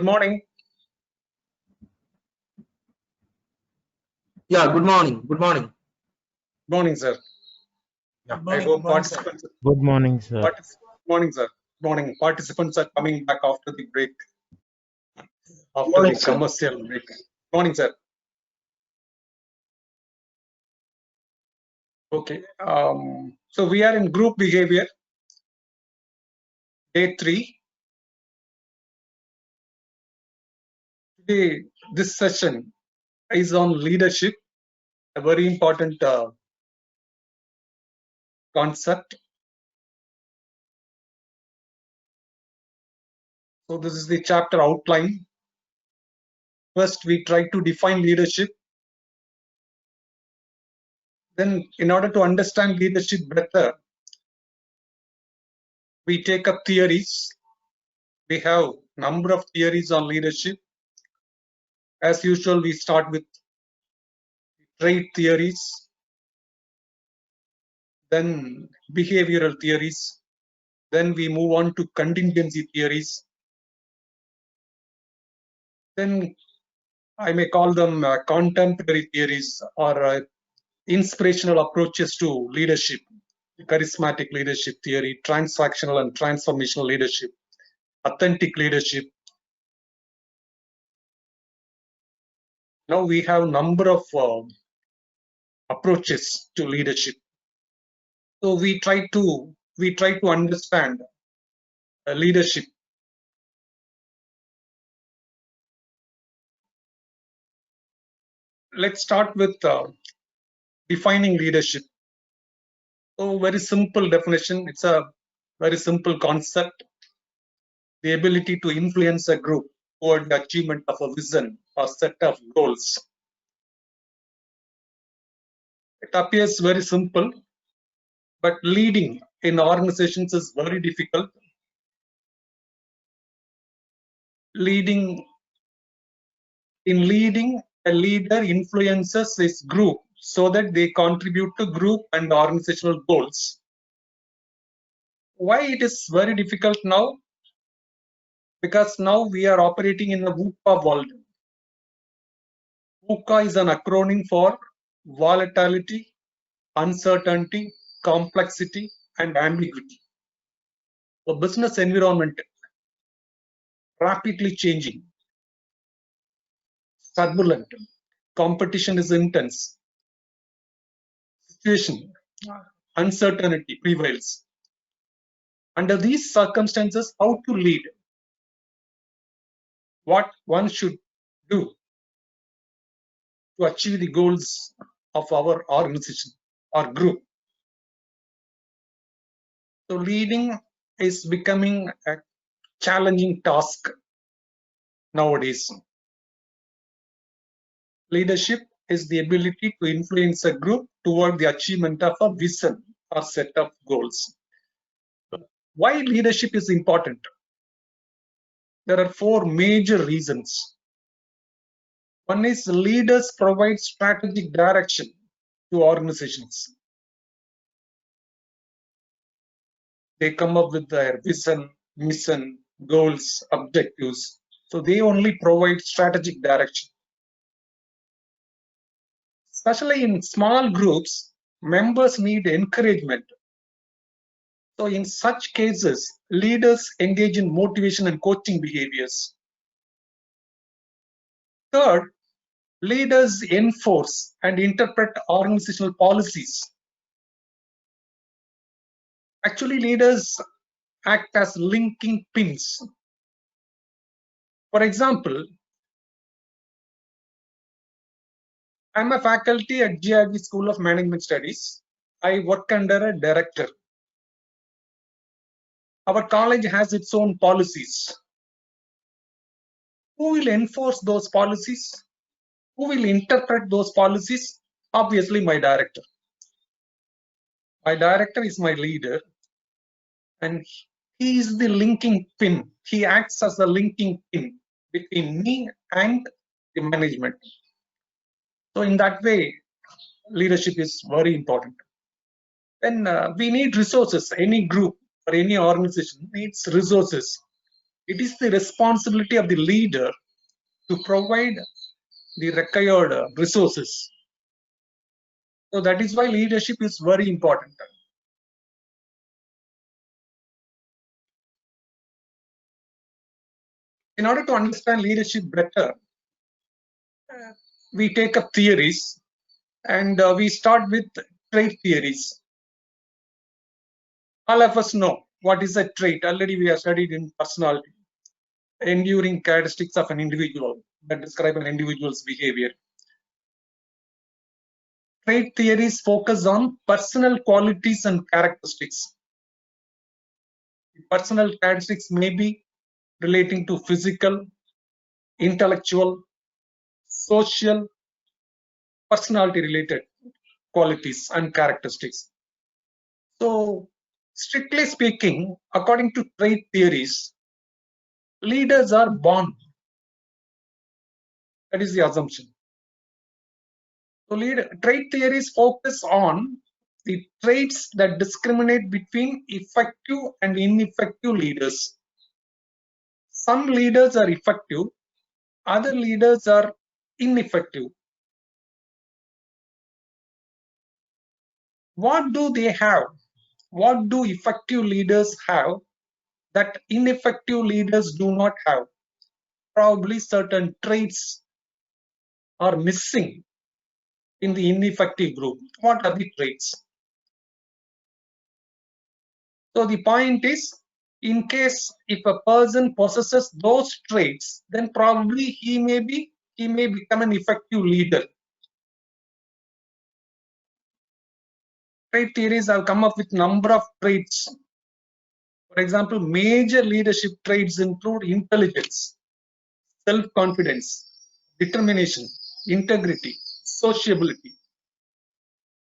Good morning. Yeah, good morning. Good morning. Morning, sir. Yeah, I hope participants. Good morning, sir. Morning, sir. Morning. Participants are coming back after the break, after Morning, the sir. commercial break. Morning, sir. Okay. So we are in group behavior, day 3. Today, this session is on leadership, a very important concept. So this is the chapter outline. First, we try to define leadership. Then, in order to understand leadership better, we take up theories. We have number of theories on leadership. As usual, we start with trait theories, then behavioral theories, then we move on to contingency theories. Then I may call them contemporary theories or inspirational approaches to leadership, charismatic leadership theory, transactional and transformational leadership, authentic leadership. Now we have number of approaches to leadership. So we try to understand leadership. Let's start with defining leadership. So very simple definition. It's a very simple concept. The ability to influence a group toward the achievement of a vision or set of goals. It appears very simple, but leading in organizations is very difficult. Leading, a leader influences his group so that they contribute to group and organizational goals. Why it is very difficult now? Because now we are operating in a VUCA world. VUCA is an acronym for volatility, uncertainty, complexity, and ambiguity. The business environment rapidly changing, turbulent, competition is intense, situation, uncertainty prevails. Under these circumstances, how to lead? What one should do to achieve the goals of our organization or group? So leading is becoming a challenging task nowadays. Leadership is the ability to influence a group toward the achievement of a vision or set of goals. Why leadership is important? There are 4 major reasons. One is leaders provide strategic direction to organizations. They come up with their vision, mission, goals, objectives. So they only provide strategic direction. Especially in small groups, members need encouragement. So in such cases, leaders engage in motivation and coaching behaviors. Third, leaders enforce and interpret organizational policies. Actually, leaders act as linking pins. For example, I'm a faculty at GIB School of Management Studies. I work under a director. Our college has its own policies. Who will enforce those policies? Who will interpret those policies? Obviously, my director. My director is my leader, and he is the linking pin. He acts as a linking pin between me and the management. So in that way, leadership is very important. Then we need resources. Any group or any organization needs resources. it is the responsibility of the leader to provide the required resources. So that is why leadership is very important. In order to understand leadership better, we take up theories, and we start with trait theories. All of us know what is a trait. Already we have studied in personality, enduring characteristics of an individual that describe an individual's behavior. Trait theories focus on personal qualities and characteristics. Personal characteristics may be relating to physical, intellectual, social, personality related qualities and characteristics. So, strictly speaking, according to trait theories, leaders are born. That is the assumption. So, trait theories focus on the traits that discriminate between effective and ineffective leaders. Some leaders are effective, other leaders are ineffective. What do they have? What do effective leaders have that ineffective leaders do not have? Probably certain traits are missing in the ineffective group. What are the traits? So the point is, in case if a person possesses those traits, then probably he may become an effective leader. Trait theories have come up with number of traits. For example, major leadership traits include intelligence, self-confidence, determination, integrity, sociability.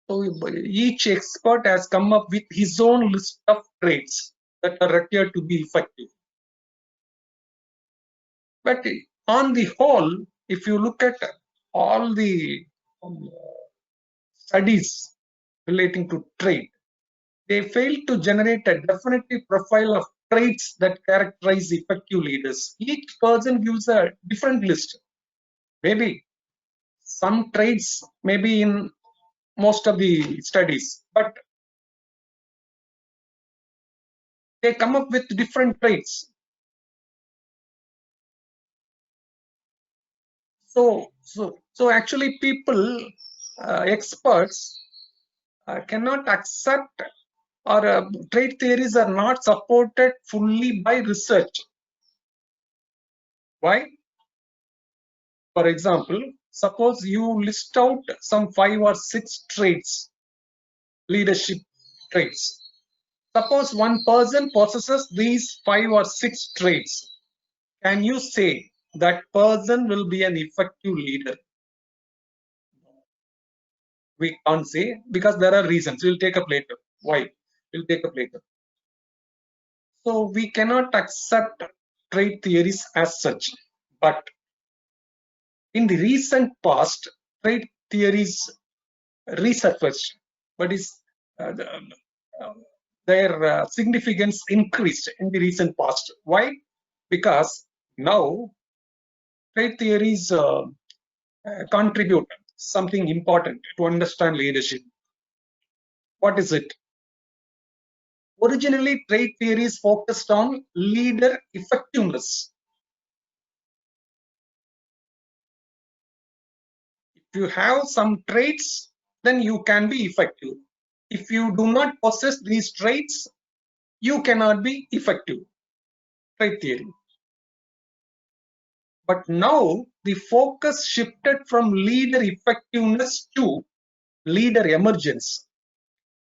So each expert has come up with his own list of traits that are required to be effective. But on the whole, if you look at all the studies relating to trait, they fail to generate a definitive profile of traits that characterize effective leaders. Each person gives a different list. Maybe some traits may be in most of the studies, but they come up with different traits. So actually people, experts cannot accept, or trait theories are not supported fully by research. Why? For example, suppose you list out some 5 or 6 traits, leadership traits. Suppose one person possesses these 5 or 6 traits. Can you say that person will be an effective leader? We can't say, because there are reasons. We'll take up later. Why? We'll take up later. So we cannot accept trait theories as such. But in the recent past, trait theories resurfaced, but their significance increased in the recent past. Why? Because now trait theories contribute something important to understand leadership. What is it? Originally, trait theories focused on leader effectiveness. If you have some traits, then you can be effective. If you do not possess these traits, you cannot be effective. Trait theory. But now the focus shifted from leader effectiveness to leader emergence.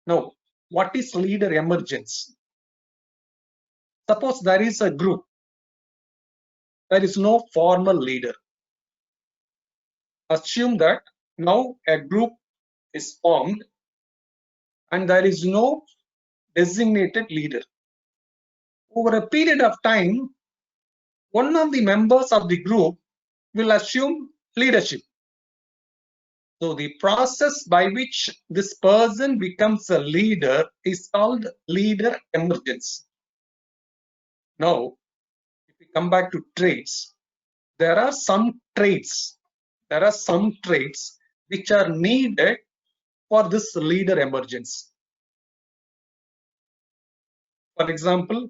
Now, what is leader emergence? Suppose there is a group, there is no formal leader. Assume that now a group is formed and there is no designated leader. Over a period of time, one of the members of the group will assume leadership. So the process by which this person becomes a leader is called leader emergence. Now, if we come back to traits. There are some traits which are needed for this leader emergence. For example,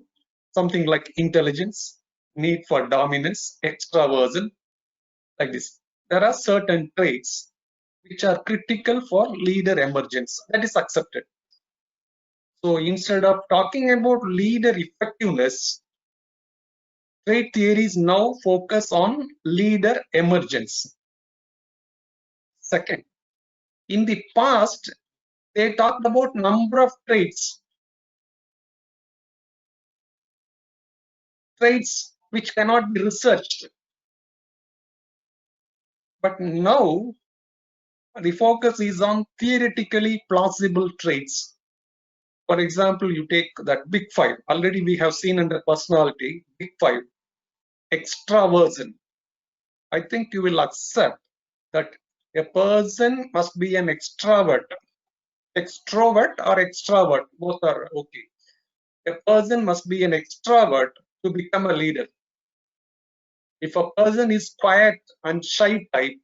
something like intelligence, need for dominance, extraversion, like this. There are certain traits which are critical for leader emergence. That is accepted. So instead of talking about leader effectiveness, trait theories now focus on leader emergence. Second, in the past, they talked about number of traits which cannot be researched. But now the focus is on theoretically plausible traits. For example, you take that big five. Already we have seen under personality, big five, extraversion. I think you will accept that a person must be an extrovert. Extrovert or extravert, both are okay. A person must be an extrovert to become a leader. If a person is quiet and shy type,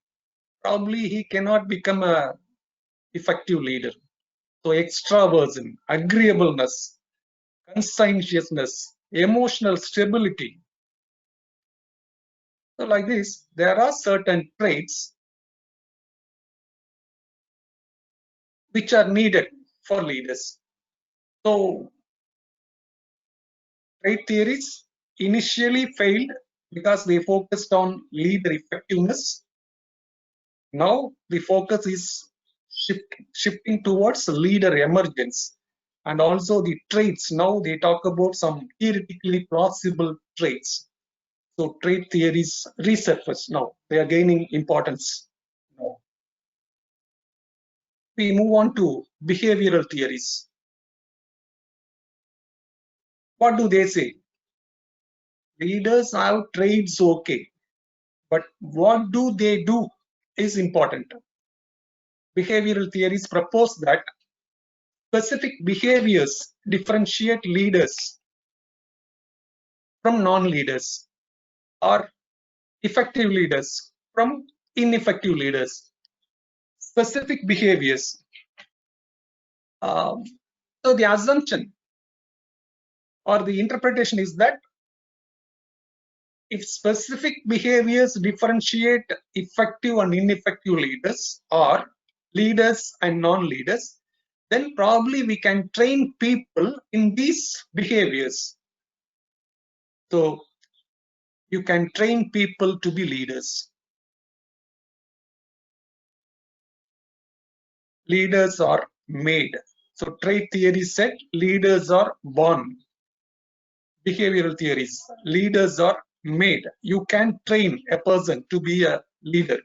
probably he cannot become a effective leader. So extraversion, agreeableness, conscientiousness, emotional stability. So like this, there are certain traits which are needed for leaders. So trait theories initially failed because they focused on leader effectiveness. Now the focus is shifting towards leader emergence, and also the traits. Now they talk about some theoretically plausible traits. So trait theories resurface now. They are gaining importance now. We move on to behavioral theories. What do they say? Leaders have traits, okay, but what do they do is important. Behavioral theories propose that specific behaviors differentiate leaders from non-leaders, or effective leaders from ineffective leaders. Specific behaviors. So the assumption or the interpretation is that if specific behaviors differentiate effective and ineffective leaders, or leaders and non-leaders, then probably we can train people in these behaviors. So you can train people to be leaders. Leaders are made. So trait theory said leaders are born. Behavioral theories, leaders are made. You can train a person to be a leader.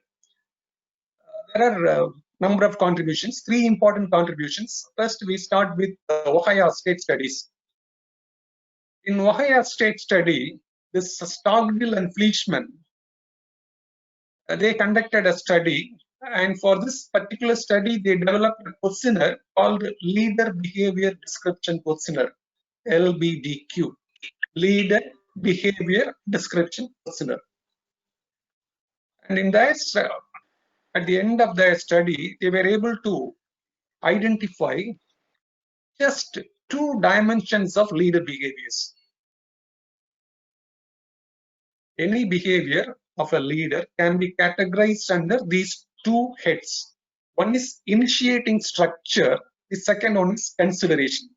There are a number of contributions, 3 important contributions. First, we start with Ohio State Studies. In Ohio State Study, this Stockdale and Fleischman, they conducted a study, and for this particular study, they developed a questionnaire called Leader Behavior Description Questionnaire, LBDQ, Leader Behavior Description Questionnaire. And in that, at the end of their study, they were able to identify just 2 dimensions of leader behaviors. Any behavior of a leader can be categorized under these 2 heads. One is initiating structure, the second one is consideration.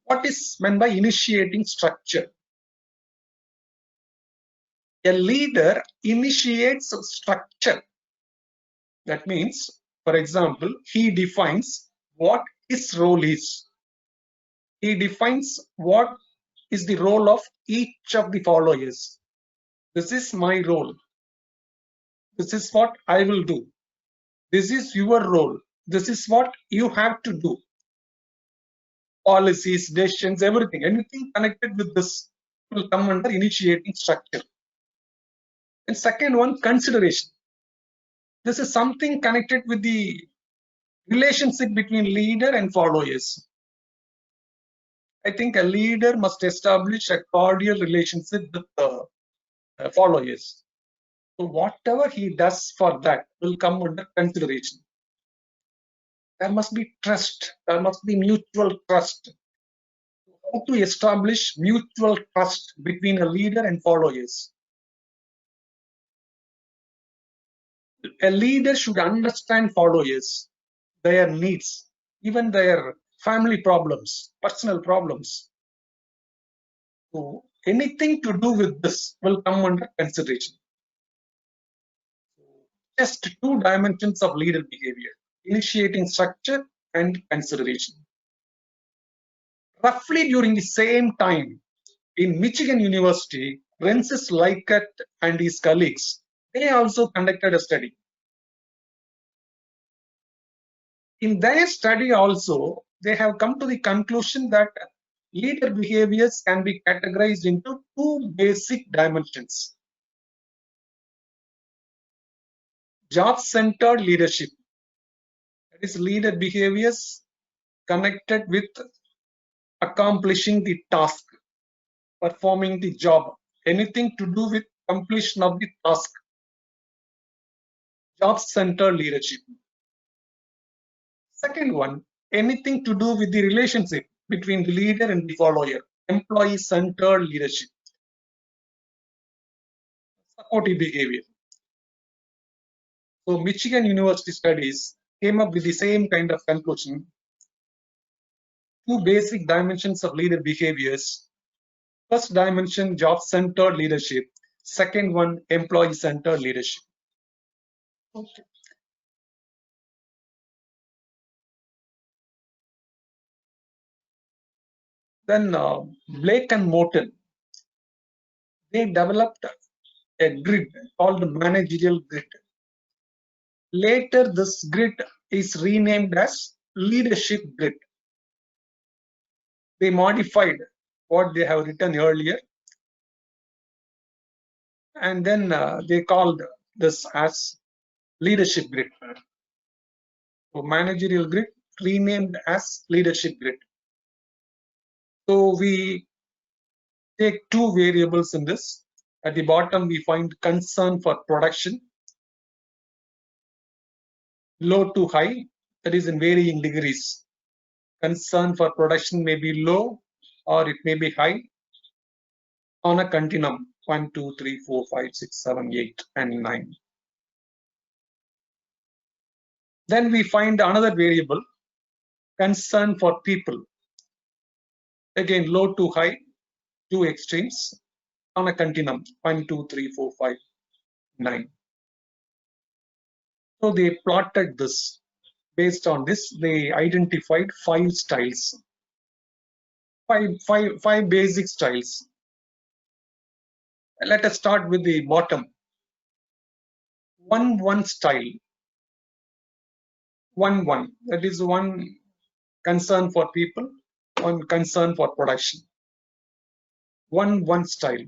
What is meant by initiating structure? A leader initiates structure. That means, for example, he defines what his role is. He defines what is the role of each of the followers. This is my role. This is what I will do. This is your role. This is what you have to do. Policies, decisions, everything, anything connected with this will come under initiating structure. And second one, consideration. This is something connected with the relationship between leader and followers. I think a leader must establish a cordial relationship with the followers. So whatever he does for that will come under consideration. There must be trust. There must be mutual trust. How to establish mutual trust between a leader and followers? A leader should understand followers, their needs, even their family problems, personal problems. So anything to do with this will come under consideration. Just two dimensions of leader behavior: initiating structure and consideration. Roughly during the same time, in Michigan University, Rensis Likert and his colleagues, they also conducted a study. In their study also, they have come to the conclusion that leader behaviors can be categorized into two basic dimensions: job-centered leadership, that is leader behaviors connected with accomplishing the task, performing the job, anything to do with completion of the task, job-centered leadership. Second one, anything to do with the relationship between the leader and the follower, employee-centered leadership, supportive behavior. So Michigan University studies came up with the same kind of conclusion. Two basic dimensions of leader behaviors. First dimension, job-centered leadership. Second one, employee-centered leadership. Okay. Then Blake and Morton, they developed a grid called the managerial grid. Later, this grid is renamed as leadership grid. They modified what they have written earlier, and then they called this as leadership grid. So managerial grid renamed as leadership grid. So we take two variables in this. At the bottom, we find concern for production, low to high, that is in varying degrees. Concern for production may be low or it may be high on a continuum 1, 2, 3, 4, 5, 6, 7, 8, and 9. Then we find another variable, concern for people. Again, low to high, two extremes on a continuum 1, 2, 3, 4, 5, 9. So they plotted this. Based on this, they identified five styles, five basic styles. Let us start with the bottom. 1-1 style. 1-1. That is one concern for people, one concern for production. 1-1 style.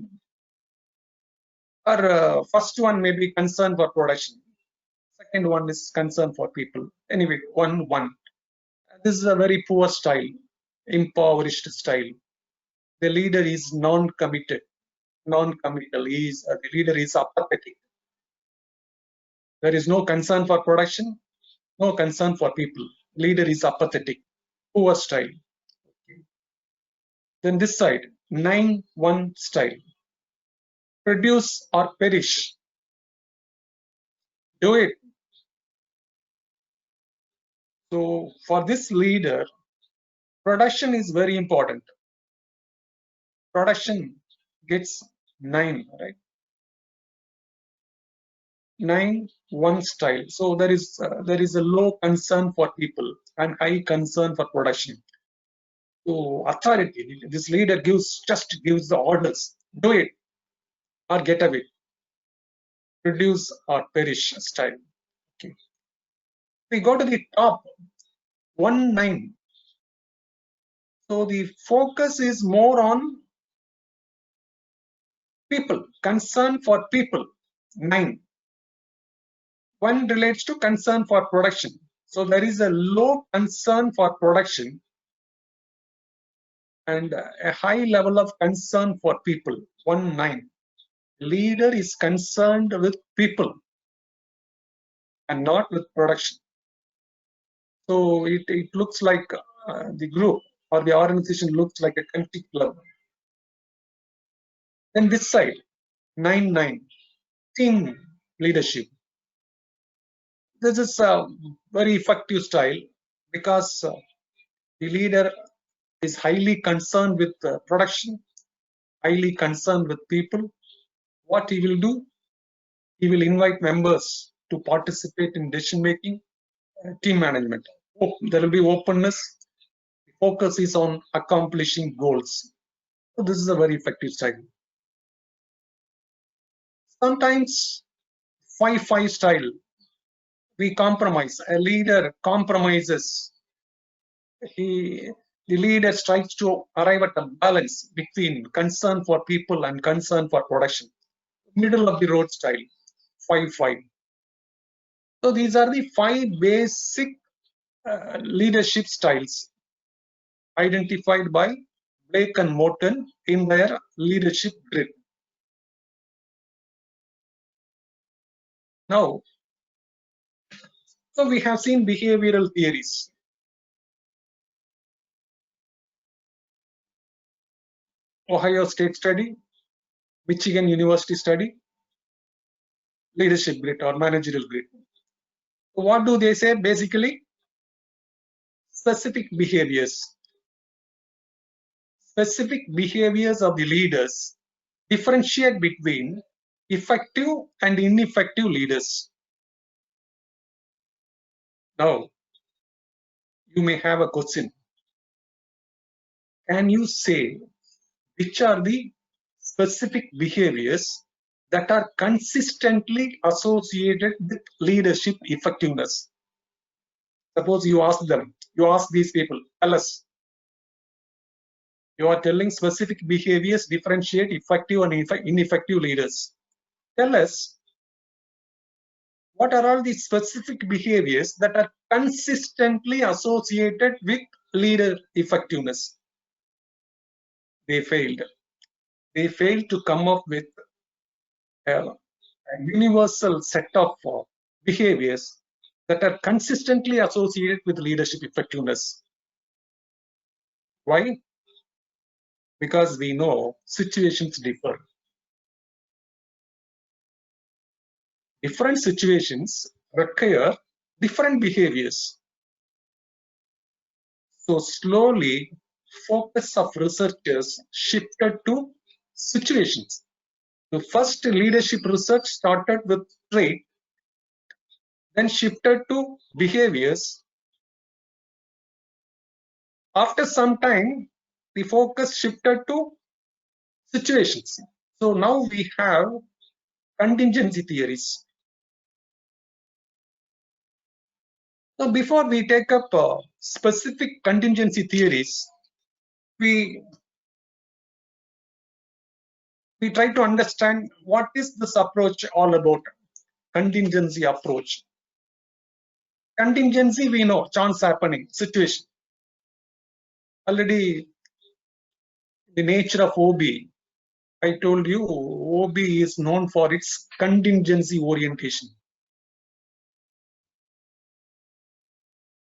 Or first one may be concern for production. Second one is concern for people. Anyway, 1-1. This is a very poor style, impoverished style. The leader is non-committed, non-committal. The leader is apathetic. There is no concern for production, no concern for people. Leader is apathetic, poor style. Okay. Then this side, 9-1 style. Produce or perish. Do it. So for this leader, production is very important. Production gets 9, right? 9-1 style. So there is a low concern for people and high concern for production. So authority, this leader just gives the orders. Do it or get away. Produce or perish style. Okay. We go to the top, 1-9. So the focus is more on people, concern for people. 9. 1 relates to concern for production. So there is a low concern for production and a high level of concern for people. 1.9. Leader is concerned with people and not with production. So it looks like the group or the organization looks like a country club. Then this side, 9.9, team leadership. This is a very effective style because the leader is highly concerned with production, highly concerned with people. What he will do, he will invite members to participate in decision making, team management. There will be openness. The focus is on accomplishing goals. So this is a very effective style. Sometimes 5-5 style, we compromise. A leader compromises. The leader tries to arrive at a balance between concern for people and concern for production. Middle of the road style, 5-5. So these are the 5 basic leadership styles identified by Blake and Morton in their leadership grid. Now, so we have seen behavioral theories. Ohio State study, Michigan University study, leadership grid or managerial grid. So what do they say? Basically, specific behaviors. Specific behaviors of the leaders differentiate between effective and ineffective leaders. Now, you may have a question. Can you say which are the specific behaviors that are consistently associated with leadership effectiveness? Suppose you ask them, you ask these people, tell us. You are telling specific behaviors differentiate effective and ineffective leaders. Tell us what are all the specific behaviors that are consistently associated with leader effectiveness. They failed. They failed to come up with a universal set of behaviors that are consistently associated with leadership effectiveness. Why? Because we know situations differ. Different situations require different behaviors. So slowly, focus of researchers shifted to situations. The first leadership research started with trait, then shifted to behaviors. After some time, the focus shifted to situations. So now we have contingency theories. Now, before we take up specific contingency theories, we try to understand what is this approach all about, contingency approach. Contingency, we know, chance happening, situation. Already, the nature of OB, I told you, OB is known for its contingency orientation.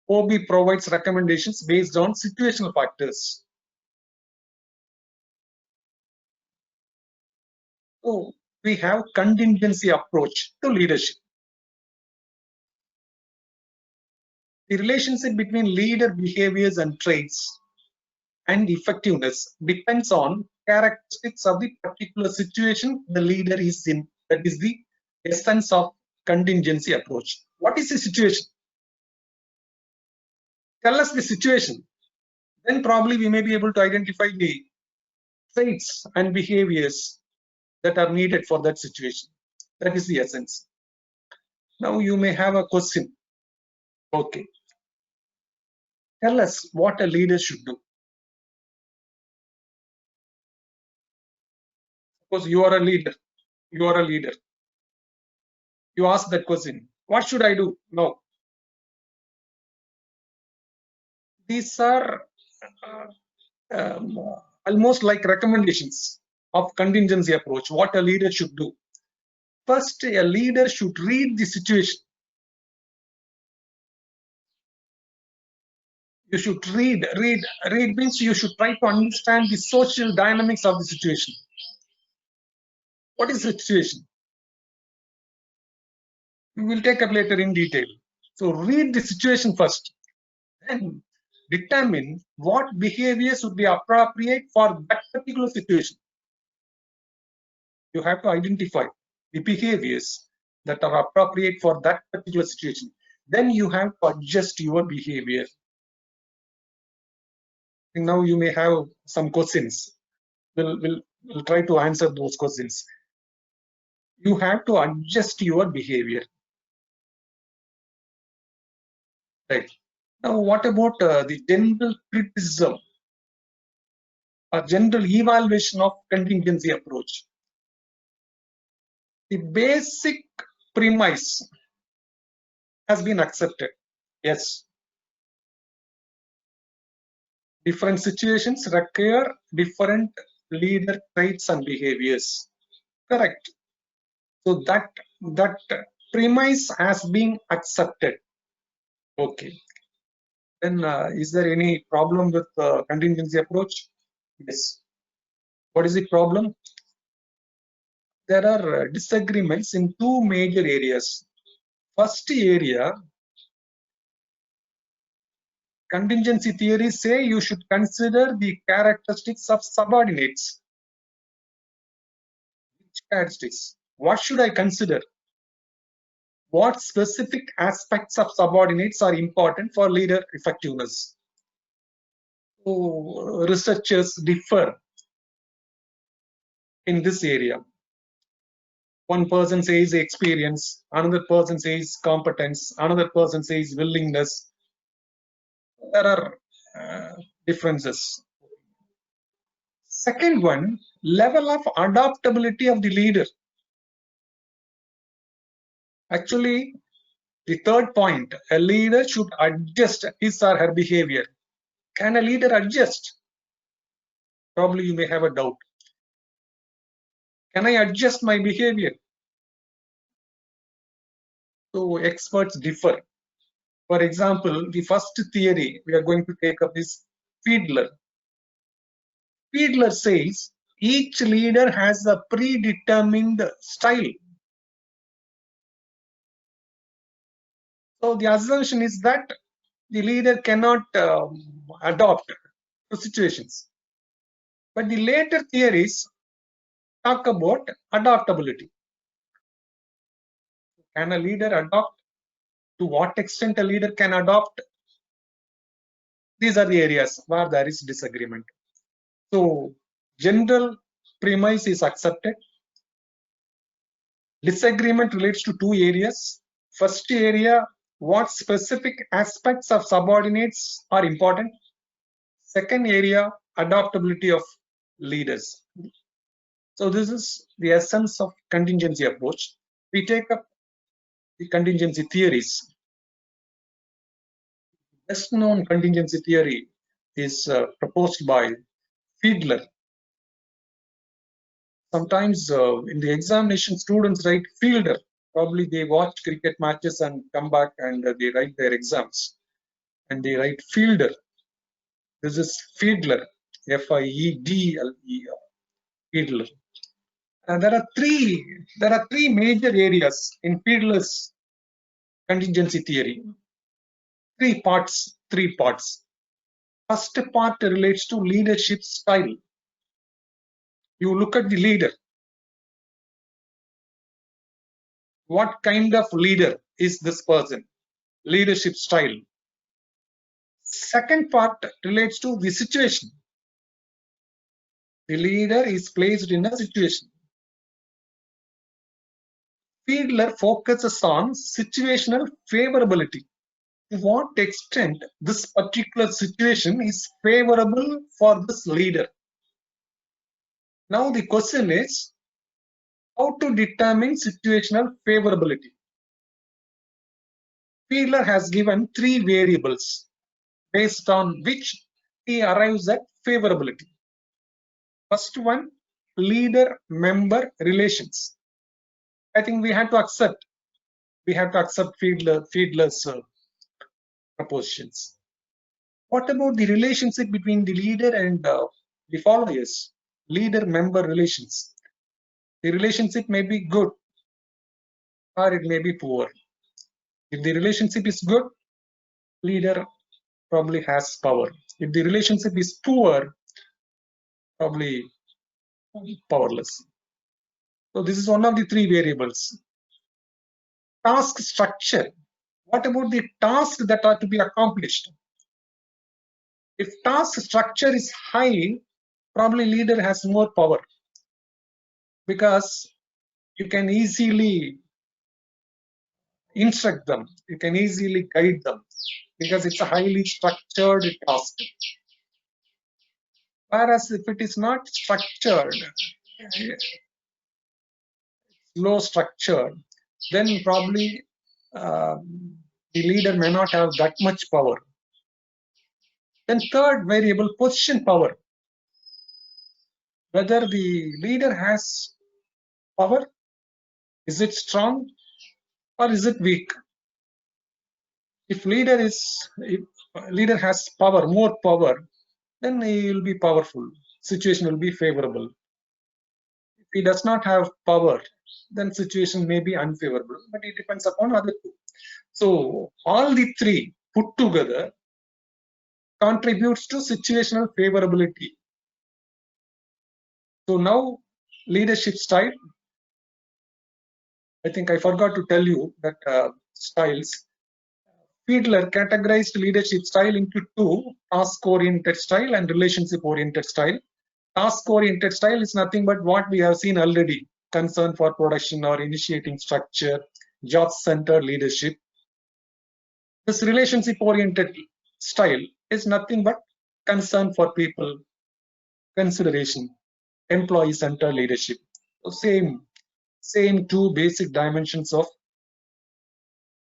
OB provides recommendations based on situational factors. So we have contingency approach to leadership. The relationship between leader behaviors and traits and effectiveness depends on characteristics of the particular situation the leader is in. That is the essence of contingency approach. What is the situation? Tell us the situation. Then probably we may be able to identify the traits and behaviors that are needed for that situation. That is the essence. Now you may have a question. Okay. Tell us what a leader should do. Suppose you are a leader. You are a leader. You ask that question. What should I do? No. These are almost like recommendations of contingency approach, what a leader should do. First, a leader should read the situation. You should read means you should try to understand the social dynamics of the situation. What is the situation? We will take up later in detail. So read the situation first, then determine what behaviors would be appropriate for that particular situation. You have to identify the behaviors that are appropriate for that particular situation. Then you have to adjust your behavior. And now you may have some questions. We'll try to answer those questions. You have to adjust your behavior. Right. Now, what about the general criticism or general evaluation of contingency approach? The basic premise has been accepted. Yes. Different situations require different leader traits and behaviors. Correct. So that premise has been accepted. Okay. Then is there any problem with contingency approach? Yes. What is the problem? There are disagreements in two major areas. First area, contingency theories say you should consider the characteristics of subordinates. Which characteristics? What should I consider? What specific aspects of subordinates are important for leader effectiveness? So researchers differ in this area. One person says experience, another person says competence, another person says willingness. There are differences. Second one, level of adaptability of the leader. Actually, the third point, a leader should adjust his or her behavior. Can a leader adjust? Probably you may have a doubt. Can I adjust my behavior? So experts differ. For example, the first theory we are going to take up is Fiedler. Fiedler says each leader has a predetermined style. So the assumption is that the leader cannot adopt to situations. But the later theories talk about adaptability. Can a leader adopt? To what extent a leader can adopt? These are the areas where there is disagreement. So general premise is accepted. Disagreement relates to two areas. First area, what specific aspects of subordinates are important. Second area, adaptability of leaders. So this is the essence of contingency approach. We take up the contingency theories. Best known contingency theory is proposed by Fiedler. Sometimes in the examination, students write fielder. Probably they watch cricket matches and come back and they write their exams. And they write fielder. This is Fiedler, F-I-E-D-L-E-R, Fiedler. And there are three major areas in Fiedler's contingency theory. Three parts. First part relates to leadership style. You look at the leader. What kind of leader is this person? Leadership style. Second part relates to the situation. The leader is placed in a situation. Fiedler focuses on situational favorability. To what extent this particular situation is favorable for this leader? Now the question is how to determine situational favorability. Fiedler has given three variables based on which he arrives at favorability. First one, leader-member relations. I think we have to accept. We have to accept Fiedler's propositions. What about the relationship between the leader and the followers? Leader-member relations. The relationship may be good or it may be poor. If the relationship is good, leader probably has power. If the relationship is poor, probably powerless. So this is one of the three variables. Task structure. What about the tasks that are to be accomplished? If task structure is high, probably leader has more power because you can easily instruct them, you can easily guide them because it's a highly structured task. Whereas if it is not structured, low structured, then probably the leader may not have that much power. Then third variable, position power. Whether the leader has power, is it strong or is it weak? If leader has power, more power, then he will be powerful. Situation will be favorable. If he does not have power, then situation may be unfavorable, but it depends upon other two. So all the three put together contributes to situational favorability. So now leadership style. I think I forgot to tell you that styles. Fiedler categorized leadership style into two: task-oriented style and relationship-oriented style. Task-oriented style is nothing but what we have seen already: concern for production or initiating structure, job-centered leadership. This relationship-oriented style is nothing but concern for people, consideration, employee-centered leadership. So same two basic dimensions of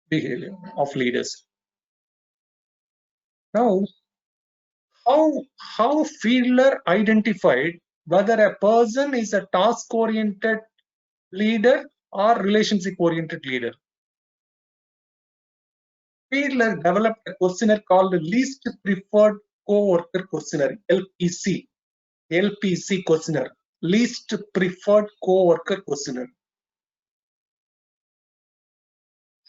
behavior of leaders. Now, how Fiedler identified whether a person is a task-oriented leader or relationship-oriented leader? Fiedler developed a questionnaire called the Least Preferred Coworker Questionnaire, LPC. LPC questionnaire, Least Preferred Coworker Questionnaire.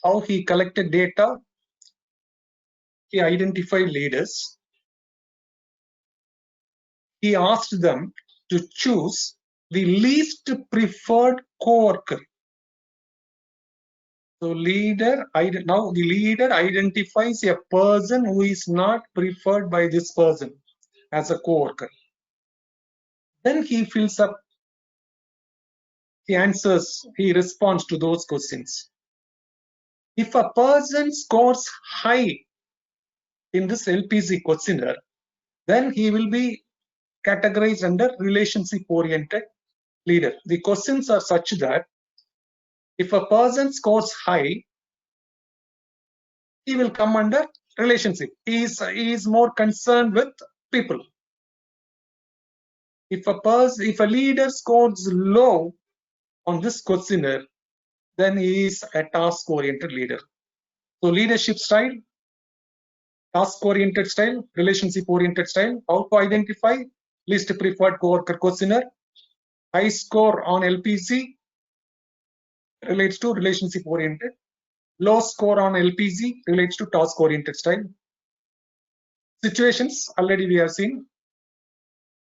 How he collected data, he identified leaders. He asked them to choose the least preferred coworker. So now the leader identifies a person who is not preferred by this person as a coworker. Then he fills up, he responds to those questions. If a person scores high in this LPC questionnaire, then he will be categorized under relationship-oriented leader. The questions are such that if a person scores high, he will come under relationship. He is more concerned with people. If a leader scores low on this questionnaire, then he is a task-oriented leader. So leadership style, task-oriented style, relationship-oriented style. How to identify? Least preferred coworker questionnaire. High score on LPC relates to relationship-oriented. Low score on LPC relates to task-oriented style. Situations, already we have seen.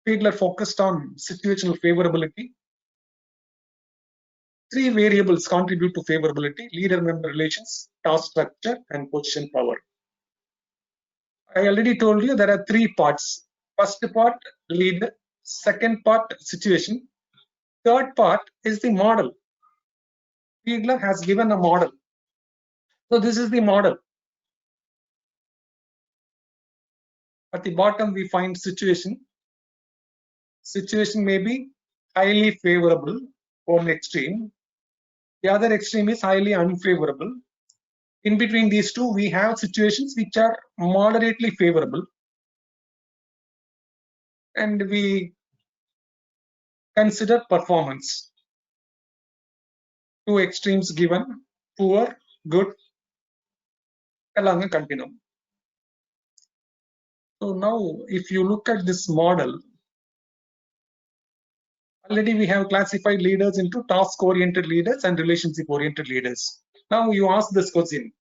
Fiedler focused on situational favorability. Three variables contribute to favorability: leader-member relations, task structure, and position power. I already told you there are three parts. First part, leader. Second part, situation. Third part is the model. Fiedler has given a model. So this is the model. At the bottom, we find situation. Situation may be highly favorable, one extreme. The other extreme is highly unfavorable. In between these two, we have situations which are moderately favorable. and we consider performance. Two extremes given, poor, good, along a continuum. So now if you look at this model, already we have classified leaders into task-oriented leaders and relationship-oriented leaders. Now you ask this question,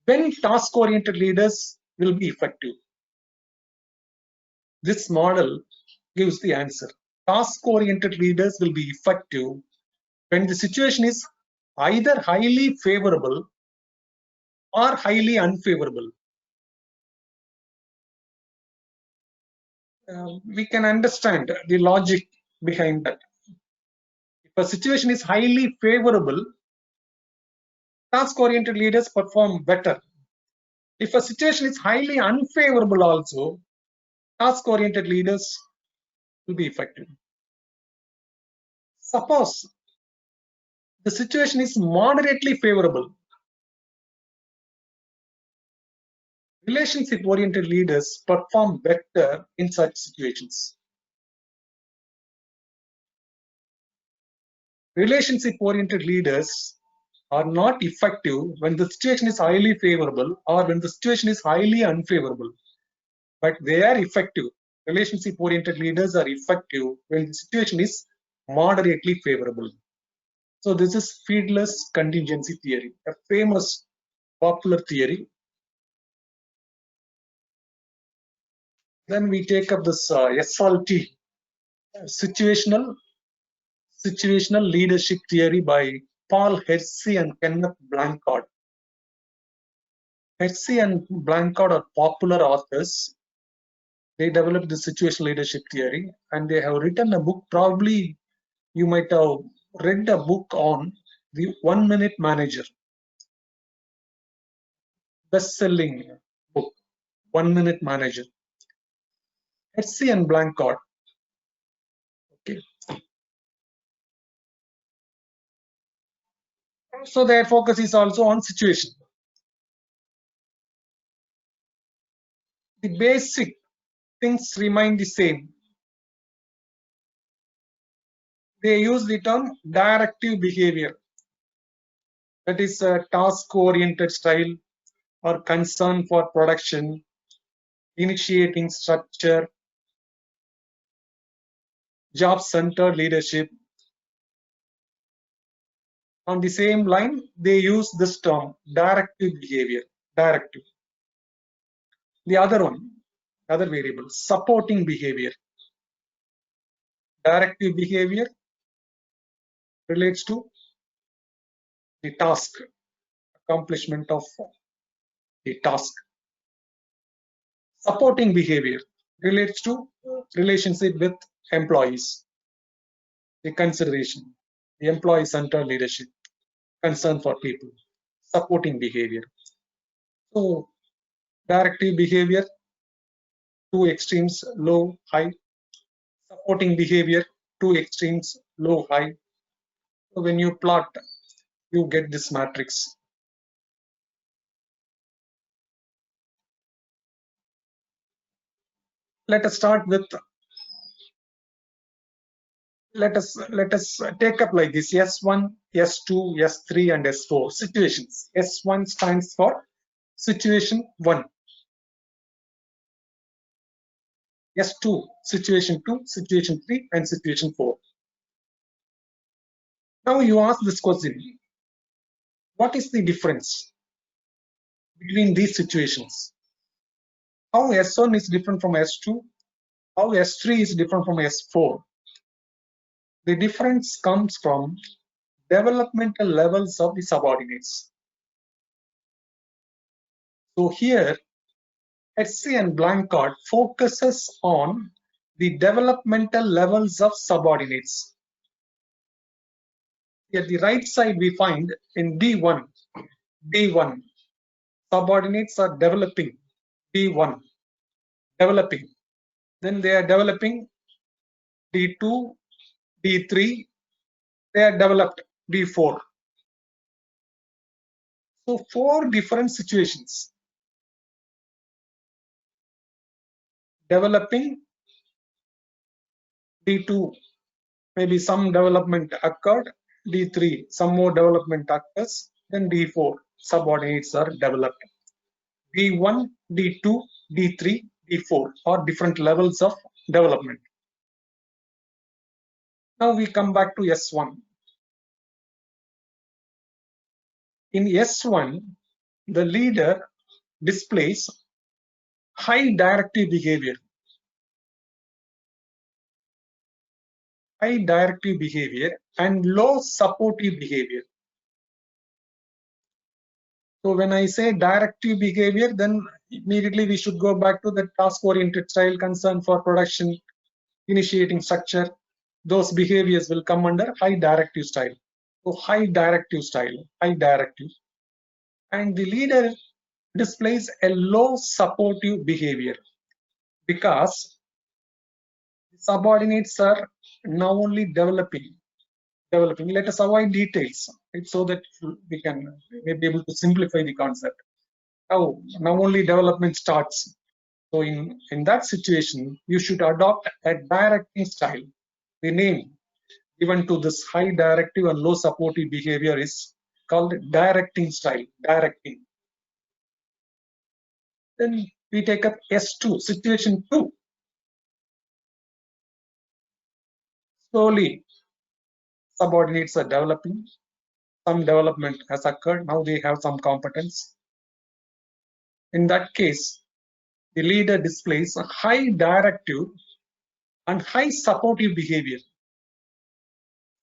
when task-oriented leaders will be effective? This model gives the answer. Task-oriented leaders will be effective when the situation is either highly favorable or highly unfavorable. We can understand the logic behind that. If a situation is highly favorable, task-oriented leaders perform better. If a situation is highly unfavorable also, task-oriented leaders will be effective. Suppose the situation is moderately favorable, relationship-oriented leaders perform better in such situations. Relationship-oriented leaders are not effective when the situation is highly favorable or when the situation is highly unfavorable, but they are effective. Relationship-oriented leaders are effective when the situation is moderately favorable. So this is Fiedler's contingency theory, a famous popular theory. Then we take up this SLT, situational leadership theory by Paul Hersey and Kenneth Blanchard. Hersey and Blanchard are popular authors. They developed the situational leadership theory, and they have written a book. Probably you might have read a book on the 1 Minute Manager, best-selling book, 1 Minute Manager. Hersey and Blanchard. Okay. So their focus is also on situation. The basic things remain the same. They use the term directive behavior, that is a task-oriented style or concern for production, initiating structure, job-centered leadership. On the same line, they use this term directive behavior, directive. The other one, other variable, supporting behavior. Directive behavior relates to the task, accomplishment of the task. Supporting behavior relates to relationship with employees, the consideration, the employee-centered leadership, concern for people, supporting behavior. So directive behavior, two extremes, low, high. Supporting behavior, two extremes, low, high. So when you plot, you get this matrix. Let us start with, let us take up like this: S1, S2, S3, and S4 situations. S1 stands for situation 1. S2, situation 2, situation 3, and situation 4. Now you ask this question, what is the difference between these situations? How S1 is different from S2? How S3 is different from S4? The difference comes from developmental levels of the subordinates. So here, Hersey and Blanchard focuses on the developmental levels of subordinates. At the right side, we find in D1, subordinates are developing, D1, developing. Then they are developing D2, D3, they are developed D4. So 4 different situations. developing. D2, maybe some development occurred. D3, some more development occurs. Then D4, subordinates are developed. D1, D2, D3, D4 are different levels of development. Now we come back to S1. In S1, the leader displays high directive behavior. High directive behavior and low supportive behavior. So when I say directive behavior, then immediately we should go back to the task-oriented style, concern for production, initiating structure. Those behaviors will come under high directive style. So high directive style, high directive. And the leader displays a low supportive behavior because the subordinates are now only developing. Let us avoid details, right, so that we can be able to simplify the concept. Now only development starts. So in that situation, you should adopt a directing style. The name given to this high directive and low supportive behavior is called directing style, directing. Then we take up S2, situation 2. Slowly, subordinates are developing. Some development has occurred. Now they have some competence. In that case, the leader displays a high directive and high supportive behavior.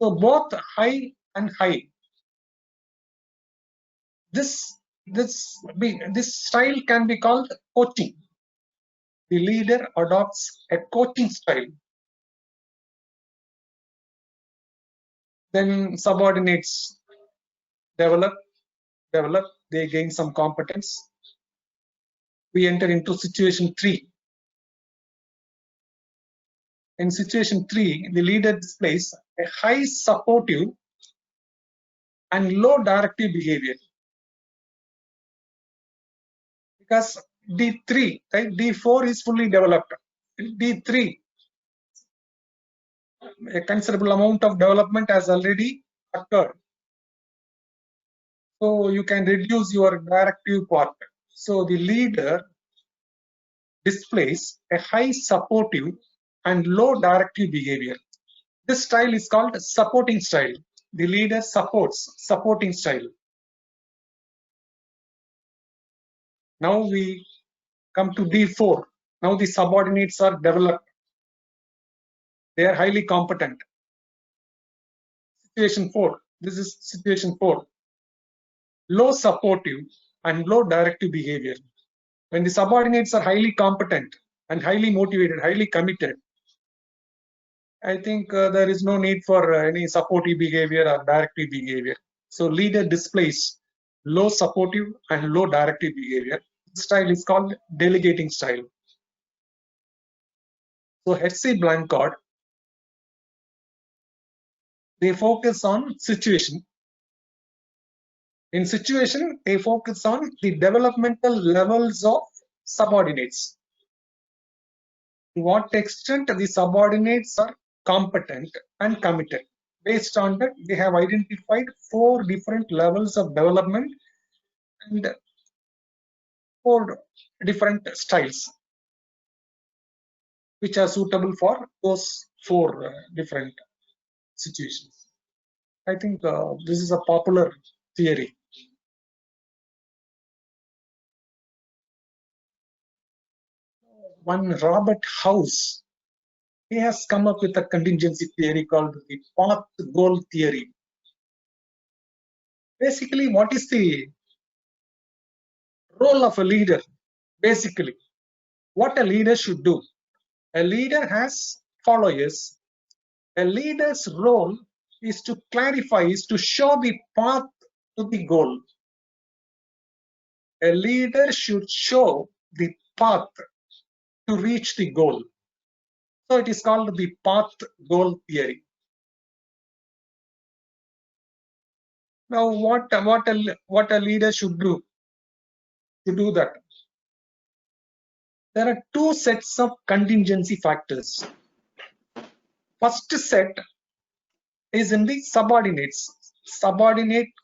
So both high and high. This style can be called coaching. The leader adopts a coaching style. Then subordinates develop, they gain some competence. We enter into situation 3. In situation 3, the leader displays a high supportive and low directive behavior. Because D3, right? D4 is fully developed. D3, a considerable amount of development has already occurred. So you can reduce your directive part. So the leader displays a high supportive and low directive behavior. This style is called supporting style. The leader supports, supporting style. Now we come to D4. Now the subordinates are developed. They are highly competent. Situation 4. This is situation 4. Low supportive and low directive behavior. When the subordinates are highly competent and highly motivated, highly committed, I think there is no need for any supportive behavior or directive behavior. So leader displays low supportive and low directive behavior. This style is called delegating style. So HC Blanchard, they focus on situation. In situation, they focus on the developmental levels of subordinates. To what extent the subordinates are competent and committed. Based on that, they have identified 4 different levels of development and 4 different styles which are suitable for those 4 different situations. I think this is a popular theory. One Robert House, he has come up with a contingency theory called the path goal theory. Basically, what is the role of a leader? Basically, what a leader should do. A leader has followers. A leader's role is to clarify, is to show the path to the goal. A leader should show the path to reach the goal. So it is called the path goal theory. Now, what a leader should do to do that? There are two sets of contingency factors. First set is in the subordinate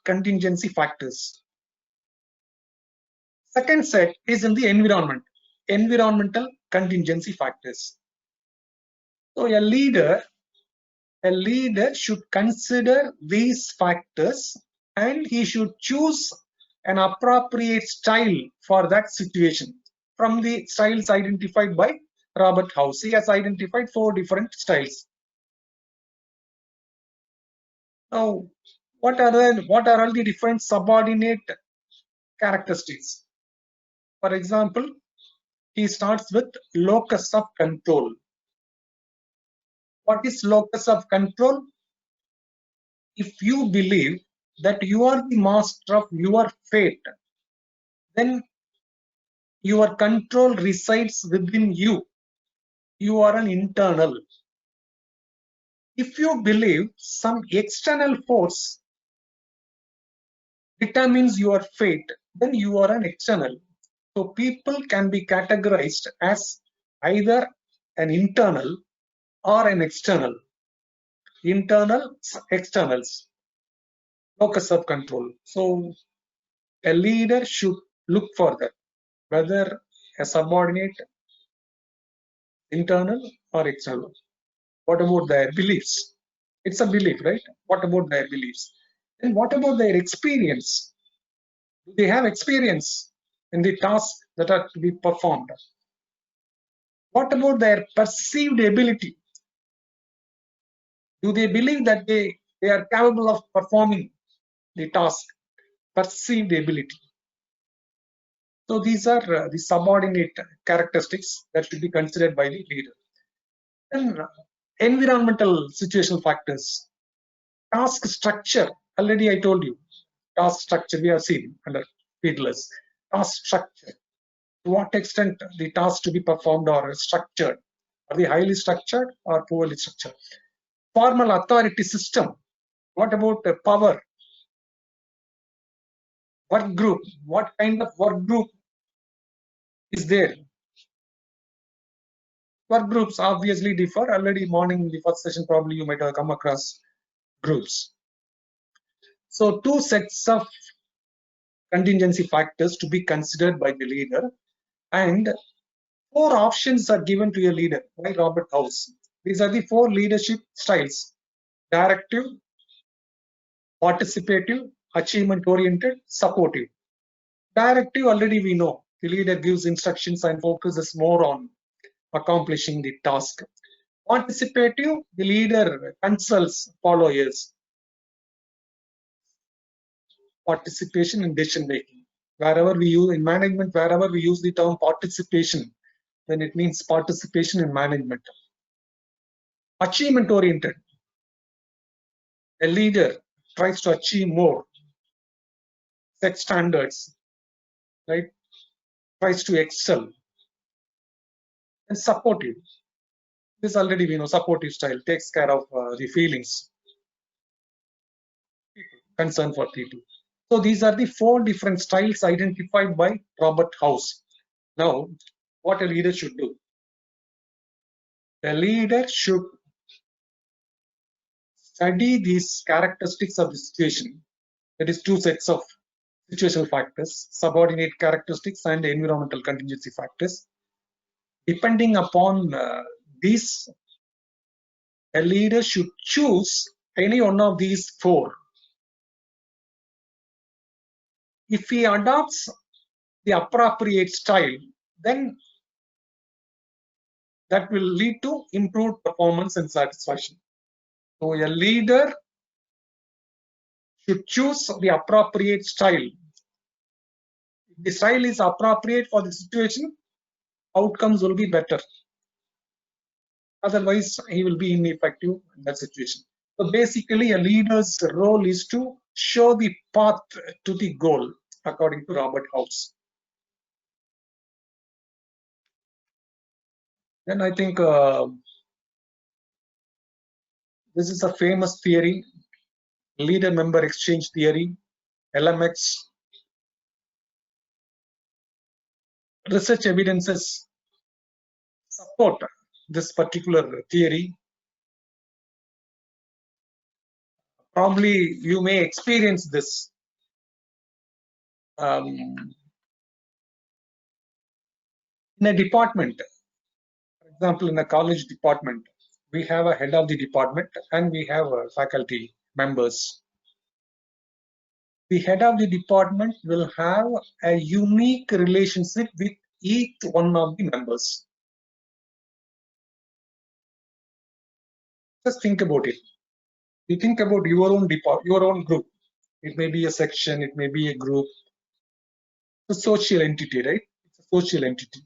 contingency factors. Second set is in the environmental contingency factors. So a leader should consider these factors and he should choose an appropriate style for that situation from the styles identified by Robert House. He has identified 4 different styles. Now, what are all the different subordinate characteristics? For example, he starts with locus of control. What is locus of control? If you believe that you are the master of your fate, then your control resides within you. You are an internal. If you believe some external force determines your fate, then you are an external. So people can be categorized as either an internal or an external. Internals, externals, locus of control. So a leader should look for that, whether a subordinate, internal or external. What about their beliefs? It's a belief, right? What about their beliefs? And what about their experience? Do they have experience in the tasks that are to be performed? What about their perceived ability? Do they believe that they are capable of performing the task? Perceived ability. So these are the subordinate characteristics that should be considered by the leader. Then environmental situational factors. Task structure. Already I told you. Task structure we have seen under Fiedler's. Task structure. To what extent the tasks to be performed are structured? Are they highly structured or poorly structured? Formal authority system. What about the power? Work group. What kind of work group is there? Work groups obviously differ. Already morning in the first session, probably you might have come across groups. So 2 sets of contingency factors to be considered by the leader, and 4 options are given to a leader by Robert House. These are the 4 leadership styles: directive, participative, achievement oriented, supportive. Directive, already we know, the leader gives instructions and focuses more on accomplishing the task. Participative, the leader consults followers. Participation in decision making. Wherever we use in management, wherever we use the term participation, then it means participation in management. Achievement oriented. A leader tries to achieve more, set standards, right? Tries to excel. And supportive. This already we know, supportive style takes care of the feelings, concern for people. So these are the 4 different styles identified by Robert House. Now, what a leader should do? A leader should study these characteristics of the situation. That is 2 sets of situational factors, subordinate characteristics and environmental contingency factors. Depending upon these, a leader should choose any one of these 4. If he adopts the appropriate style, then that will lead to improved performance and satisfaction. So a leader should choose the appropriate style. If the style is appropriate for the situation, outcomes will be better. Otherwise, he will be ineffective in that situation. So basically, a leader's role is to show the path to the goal, according to Robert House. Then I think this is a famous theory, leader-member exchange theory, LMX. Research evidences support this particular theory. Probably you may experience this in a department. For example, in a college department, we have a head of the department and we have faculty members. The head of the department will have a unique relationship with each one of the members. Just think about it. You think about your own your own group. It may be a section, it may be a group. It's a social entity, right? It's a social entity.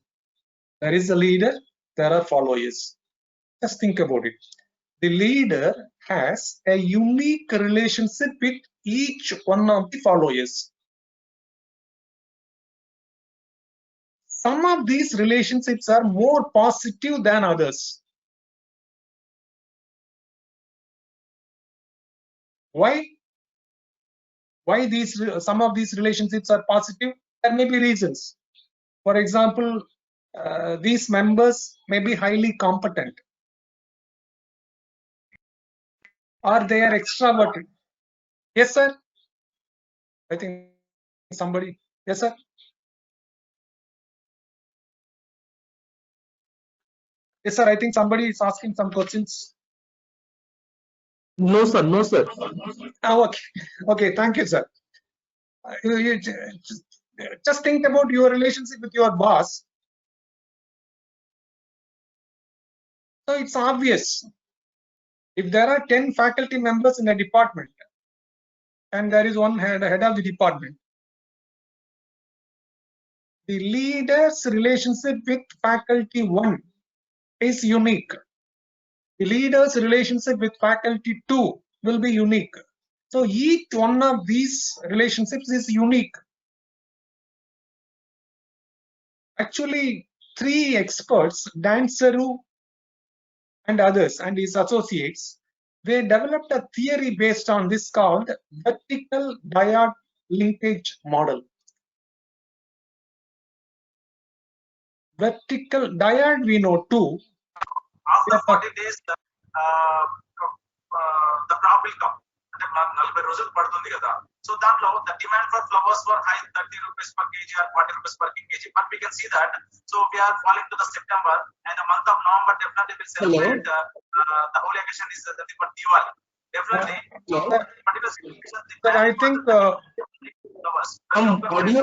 There is a leader, there are followers. Just think about it. The leader has a unique relationship with each one of the followers. Some of these relationships are more positive than others. Why? Why some of these relationships are positive? There may be reasons. For example, these members may be highly competent, or they are extroverted. Yes, sir. I think somebody. Yes, sir. Yes, sir. I think somebody is asking some questions. No, sir. No, sir. Oh, okay. Okay. Thank you, sir. You just think about your relationship with your boss. So it's obvious. If there are 10 faculty members in a department and there is one head of the department, the leader's relationship with faculty 1 is unique. The leader's relationship with faculty 2 will be unique. So each one of these relationships is unique. Actually, 3 experts, Dan Seru and others and his associates, they developed a theory based on this called vertical dyad linkage model. Vertical dyad we know too. After 40 days, the crop will come. అంటే 40 రోజులు పడుతుంది కదా. So దాంట్లో the demand for flowers were high, 30 rupees per kg or 40 rupees per kg. But we can see that. So we are falling to the September and the month of November definitely will celebrate the holy occasion is the Diwali. Definitely. So particular But I think flowers. Audio.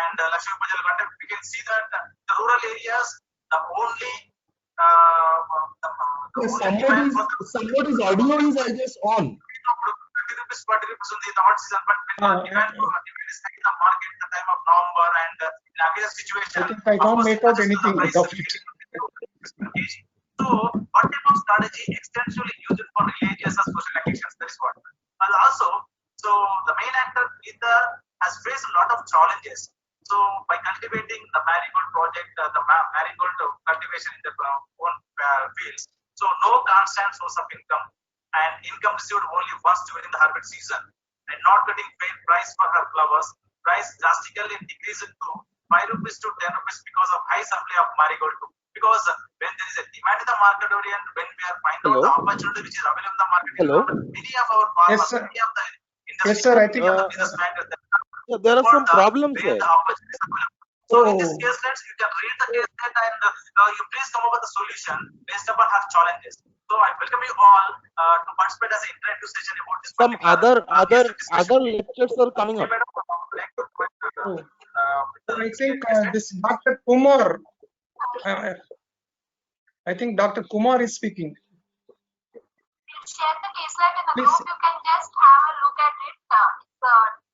And Lakshmi Pujalu Gante, we can see that the rural areas, the only somebody's audio is, I guess, on. 30 rupees, 40 rupees on the hot season, but when demand is high in the market at the time of November and in against situation, I think I can't make out anything of it. So, what type of strategy extensively used for religious or social occasions? That is what. And also, so the main actor Gita has faced a lot of challenges. So, by cultivating the marigold project, the marigold cultivation in the own fields, so no constant source of income and income received only once during the harvest season, and not getting fair price for her flowers, price drastically decreased to 5 rupees to 10 rupees because of high supply of marigold. Because when there is a demand in the market and when we are finding out the opportunity which is available in the market, many of our farmers, Yes, sir. many of the industry, Yes, sir. I think Yeah, there are some problems there. So in this case, you can read the case and you please come up with a solution based upon her challenges. So I welcome you all to participate as an interactive session about this. Some other lectures are coming up. I think this Dr. Kumar, I think Dr. Kumar is speaking. Share the caselet in the group. You can just have a look at it. It's a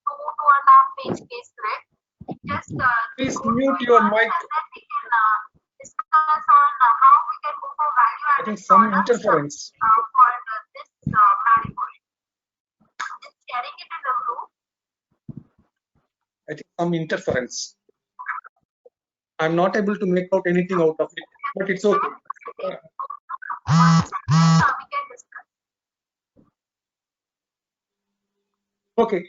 2.5 page caselet. Just Please mute your mic. and then we can discuss on how we can go for value I added think some products interference. for this marigold. Just sharing it in the group. I think some interference. I'm not able to make out anything out of it, but it's okay. We can discuss. Okay.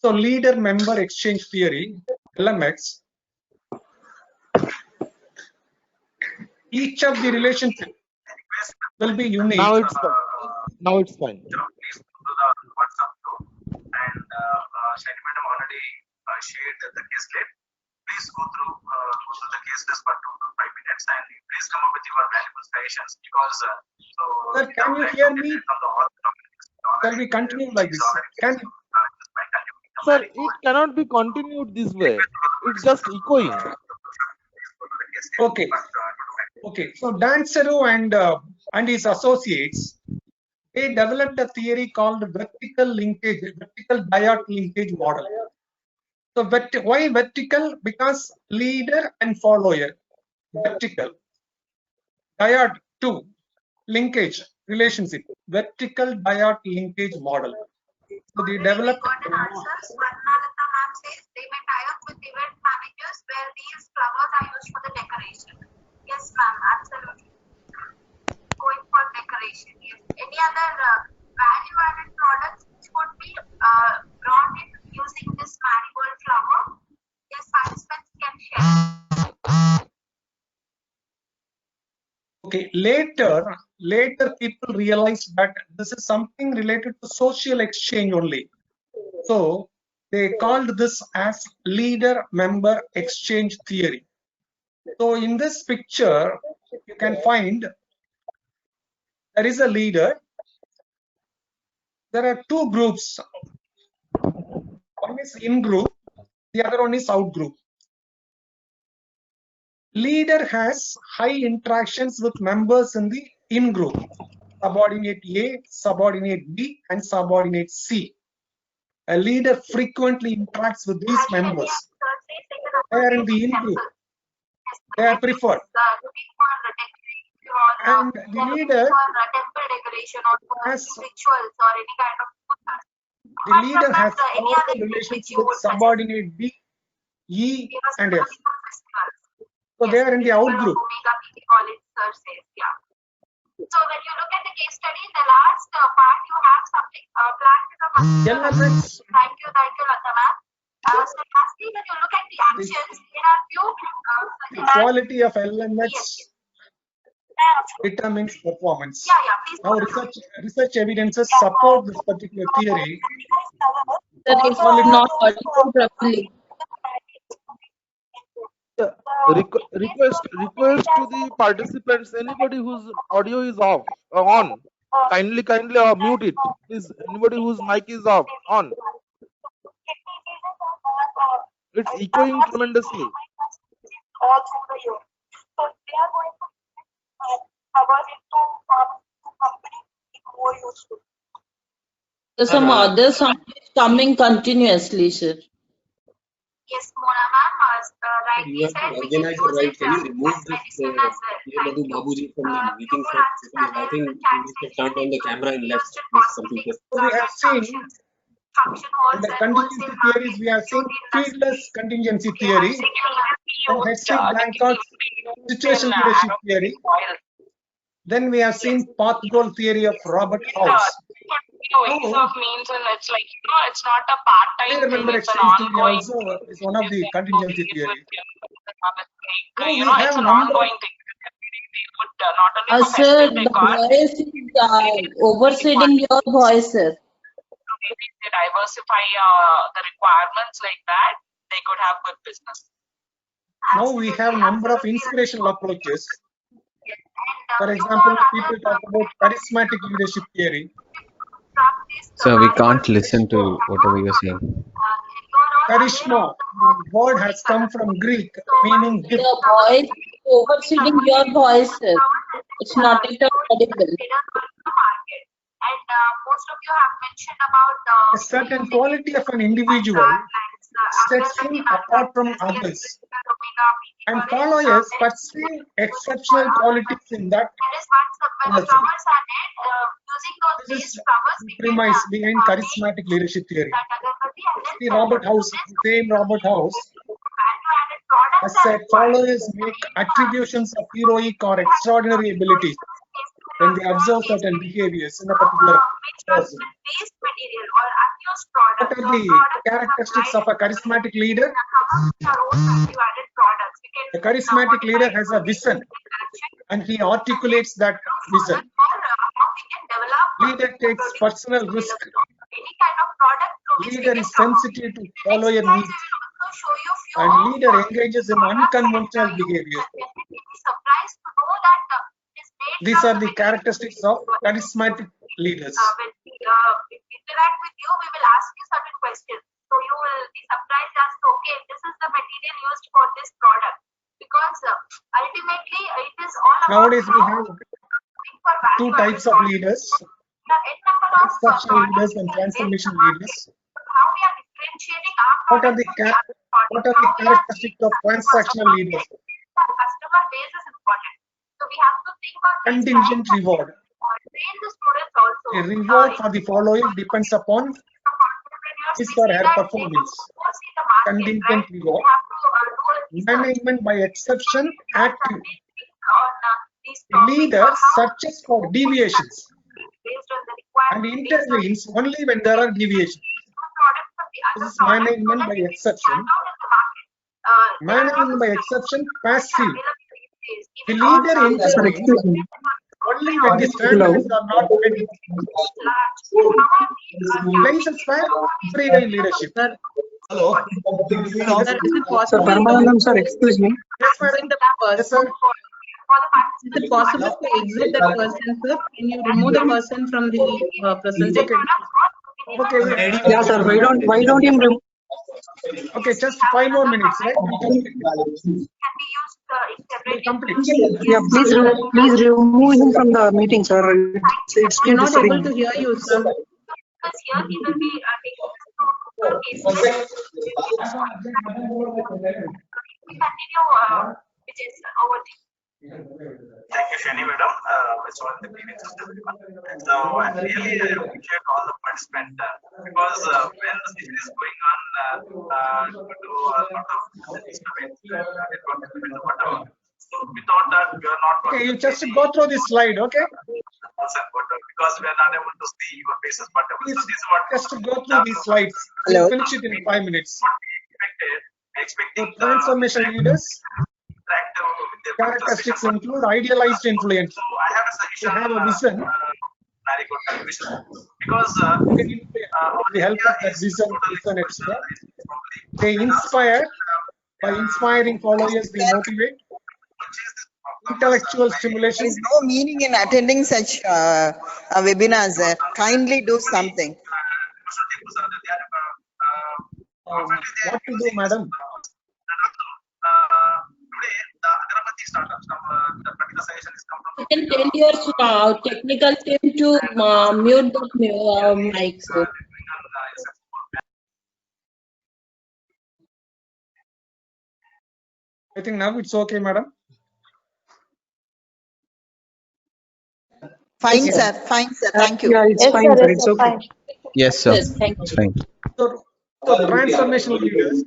So leader member exchange theory, LMX. each of the relationship will be unique. Now it's fine. Now it's fine. Please go to the WhatsApp group, and Shani Madam already shared the case slate. Please go through the case list for 2 to 5 minutes, and please come up with your valuable suggestions, because Sir, can you hear me? Shall we continue like this? Can Sir, it cannot be continued this way. It's just echoing. Okay. Okay. So Dan Seru and his associates, they developed a theory called vertical diode linkage model. So why vertical? Because leader and follower, vertical. Diode 2, linkage, relationship, vertical diode linkage model. So they developed. Got an answer. Swarnalata ma'am says they may tie up with event managers where these flowers are used for the decoration. Yes, ma'am, absolutely. Going for decoration. Yes. Any other value-added products which could be brought in using this marigold flower? Yes, participants can share. Okay, later people realized that this is something related to social exchange only. So they called this as leader-member exchange theory. So in this picture, you can find there is a leader. There are 2 groups. One is in group, the other one is out group. Leader has high interactions with members in the in group, subordinate A, subordinate B, and subordinate C. A leader frequently interacts with these members. They are in the in group. They are preferred. And the leader has powerful relations with subordinate B, E, and F. So they are in the out group. So when you look at the case study, the last part you have something LMX. Thank you, Lata ma'am. So lastly, when you look at the actions, there are few. The quality of LMX determines performance. Please. Now research evidences support this particular theory. That is not audible properly. Request to the participants, anybody whose audio is off on, kindly mute it, please. Anybody whose mic is off on, it's echoing tremendously. All through the year. So they are going to cover into company more useful. So some other sound is coming continuously, sir. Yes, Mona ma'am, rightly said. We can use it Can you remove as this medicine as well. Madhu Babuji from the meeting, Few sir? more answers Because are I there in think the we chat should turn on the section. camera and let Used in some people. So we have seen function halls in the and contingency wholesale theories, we have seen feedless contingency theory, and Hessig Blanchard's situational leadership theory. Then we have seen path goal theory of Robert House. Means and it's like, it's not a part-time thing, Remember it's an exchange theory ongoing also is one of the contingency theory. You we know, have it's an number of- ongoing thing. Not only for Sir, festive the decor, voice is overseeding your voice, sir. they diversify the requirements like that, they could have good business. Now we have number of inspirational approaches. For example, people talk about charismatic leadership theory. So we can't listen to whatever you're saying. Charisma, the word has come from Greek, meaning gift. The voice is overseeding your voice, sir. It's not at all audible. And most of you have mentioned about A certain quality of an individual sets him apart from others, and followers perceive exceptional qualities in that person. This is the premise behind charismatic leadership theory. See, Robert House, same Robert House, has said followers make attributions of heroic or extraordinary abilities when they observe certain behaviors in a particular person. What are the characteristics of a charismatic leader? A charismatic leader has a vision, and he articulates that vision. Or how we can develop Leader takes personal risk. any kind of product through which we Leader can is come out. sensitive to Next follower slide, needs, we will also show you few and of leader engages in unconventional behavior. You will be surprised to know that it is made These from are the characteristics of charismatic leaders. when we interact with you, we will ask you certain questions. So you will be surprised as to, okay, this is the material used for this product. Because ultimately, it is all about Nowadays, we how have looking for value two added types of products. leaders: The end number of transactional leaders products and are transformation in the market. leaders. How we are differentiating our What are products the from the other products. what are the How we are characteristics of seeing transactional leaders? our customer base is important. So we have to think on these Contingent lines. reward. Train the students also. A reward for the follower depends upon his or her performance. Contingent reward. Management by exception, active. A leader searches for deviations and intervenes only when there are deviations. This is management by exception. Management by exception, passive. The leader intervenes only when the standards are not met. Places where freeway leadership. Hello. Sir, is it possible? Sir, Paramanandam sir, excuse me. Yes, madam. Yes, sir. Is it possible to exit that person, sir? Can you remove the person from the presentation? Okay. Yeah, sir. Why don't you remove? Okay, just 5 more minutes, right? We'll complete. Yeah, please remove him from the meeting, sir. It's We're been not disturbing. able to hear you, sir. Because here he will be taking us through continue, which is over to you. Thank you, Shani madam. It's one of the previous system. So I really appreciate all the participants because when the session is going on, to do a lot of instruments, whatever. So we thought that we are not. Okay, you just go through this slide, okay? Because we are not able to see your faces, but Please this is what just go through these slides. Hello. We'll finish it in 5 minutes. expecting So transformation leaders, interactive with the characteristics include idealized influence. So I have a They suggestion. have a vision. Very good vision. Because With the help of that vision, etc. They inspire. By inspiring followers, they motivate. Intellectual stimulation. There is no meaning in attending such webinars. Kindly do something. What to do, madam? Today, the Agarbatti startups, the particular suggestion is come from. You can tell your technical team to mute the mic, sir. I think now it's okay, madam. Fine, sir. Fine, sir. Thank you. Yeah, it's fine, sir. It's okay. Yes, sir. Yes, thank you. It's fine. So transformation leaders,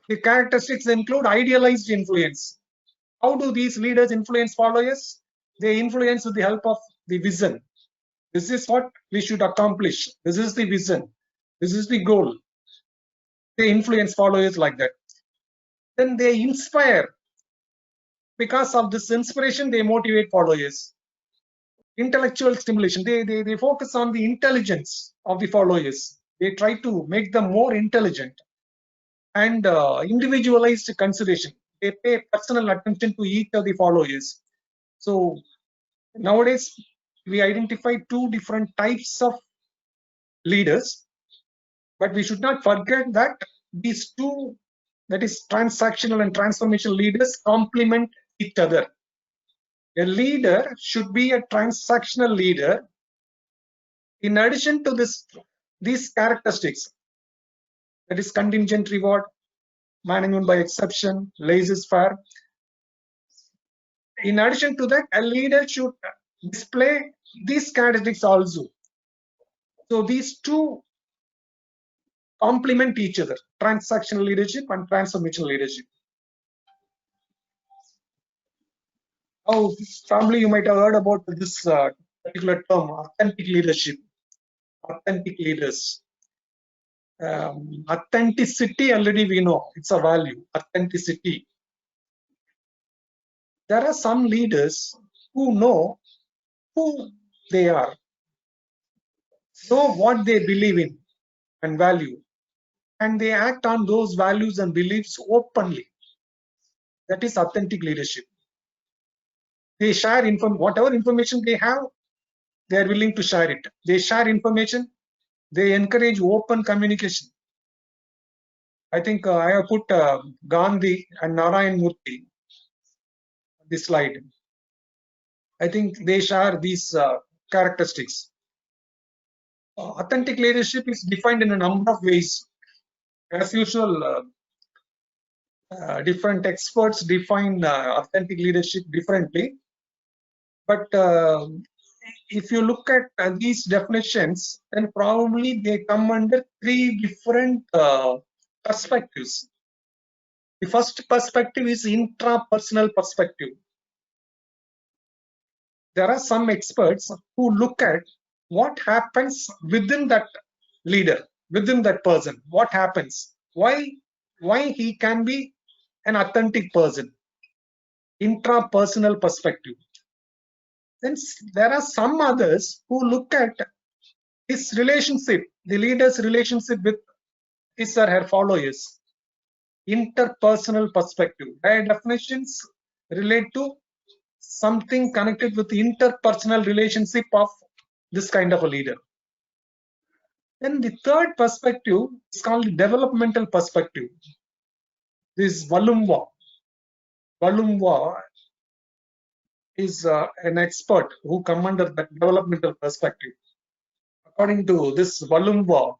the characteristics include idealized influence. How do these leaders influence followers? They influence with the help of the vision. This is what we should accomplish. This is the vision. This is the goal. They influence followers like that. Then they inspire. Because of this inspiration, they motivate followers. Intellectual stimulation. They focus on the intelligence of the followers. They try to make them more intelligent. And individualized consideration. They pay personal attention to each of the followers. So nowadays, we identify 2 different types of leaders. But we should not forget that these 2, that is transactional and transformational leaders, complement each other. A leader should be a transactional leader. In addition to these characteristics, that is contingent reward, management by exception, laissez-faire. In addition to that, a leader should display these characteristics also. So these 2 complement each other, transactional leadership and transformational leadership. Oh, probably you might have heard about this particular term, authentic leadership, authentic leaders. Authenticity, already we know, it's a value, authenticity. there are some leaders who know who they are, know what they believe in and value, and they act on those values and beliefs openly. That is authentic leadership. They share whatever information they have, they are willing to share it. They share information. They encourage open communication. I think I have put Gandhi and Narayan Murthy on this slide. I think they share these characteristics. Authentic leadership is defined in a number of ways. As usual, different experts define authentic leadership differently. But if you look at these definitions, then probably they come under three different perspectives. The first perspective is intrapersonal perspective. There are some experts who look at what happens within that leader, within that person, what happens, why he can be an authentic person, intrapersonal perspective. Then there are some others who look at his relationship, the leader's relationship with his or her followers, interpersonal perspective. Their definitions relate to something connected with the interpersonal relationship of this kind of a leader. Then the third perspective is called developmental perspective. This Walumwa is an expert who come under that developmental perspective. According to this Walumwa,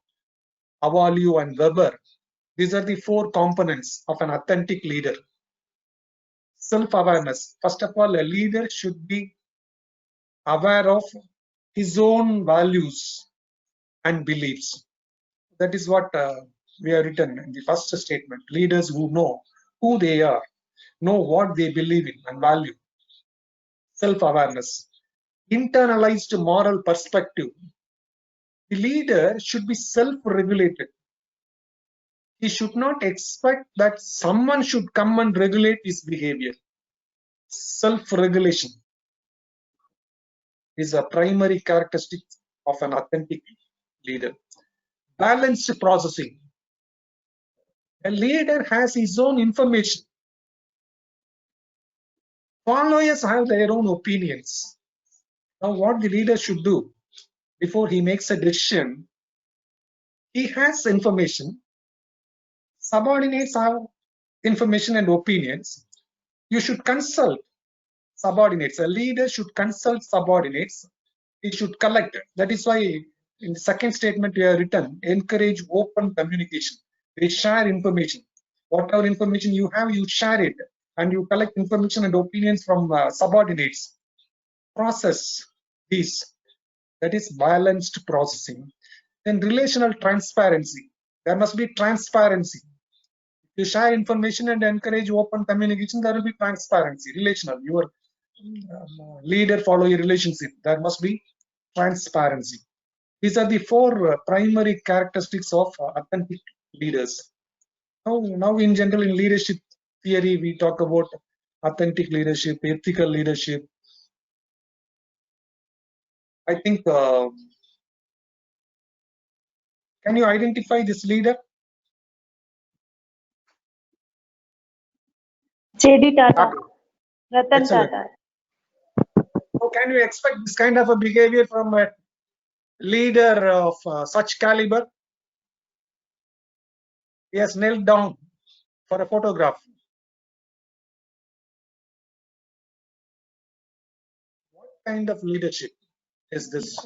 Avalio and Weber, these are the four components of an authentic leader. Self-awareness. First of all, a leader should be aware of his own values and beliefs. That is what we have written in the first statement. Leaders who know who they are, know what they believe in and value. Self-awareness. Internalized moral perspective. The leader should be self-regulated. He should not expect that someone should come and regulate his behavior. Self-regulation is a primary characteristic of an authentic leader. Balanced processing. A leader has his own information. Followers have their own opinions. Now, what the leader should do before he makes a decision, he has information. Subordinates have information and opinions. You should consult subordinates. A leader should consult subordinates. He should collect. That is why in the second statement we have written, encourage open communication. They share information. Whatever information you have, you share it. And you collect information and opinions from subordinates. Process these. That is balanced processing. Then relational transparency. There must be transparency. If you share information and encourage open communication, there will be transparency. Relational. Your leader-follower relationship. There must be transparency. These are the four primary characteristics of authentic leaders. Now in general, in leadership theory, we talk about authentic leadership, ethical leadership. I think, can you identify this leader? J.D. Tata. Ratan Excellent. Tata. So can you expect this kind of a behavior from a leader of such caliber? He has knelt down for a photograph. What kind of leadership is this?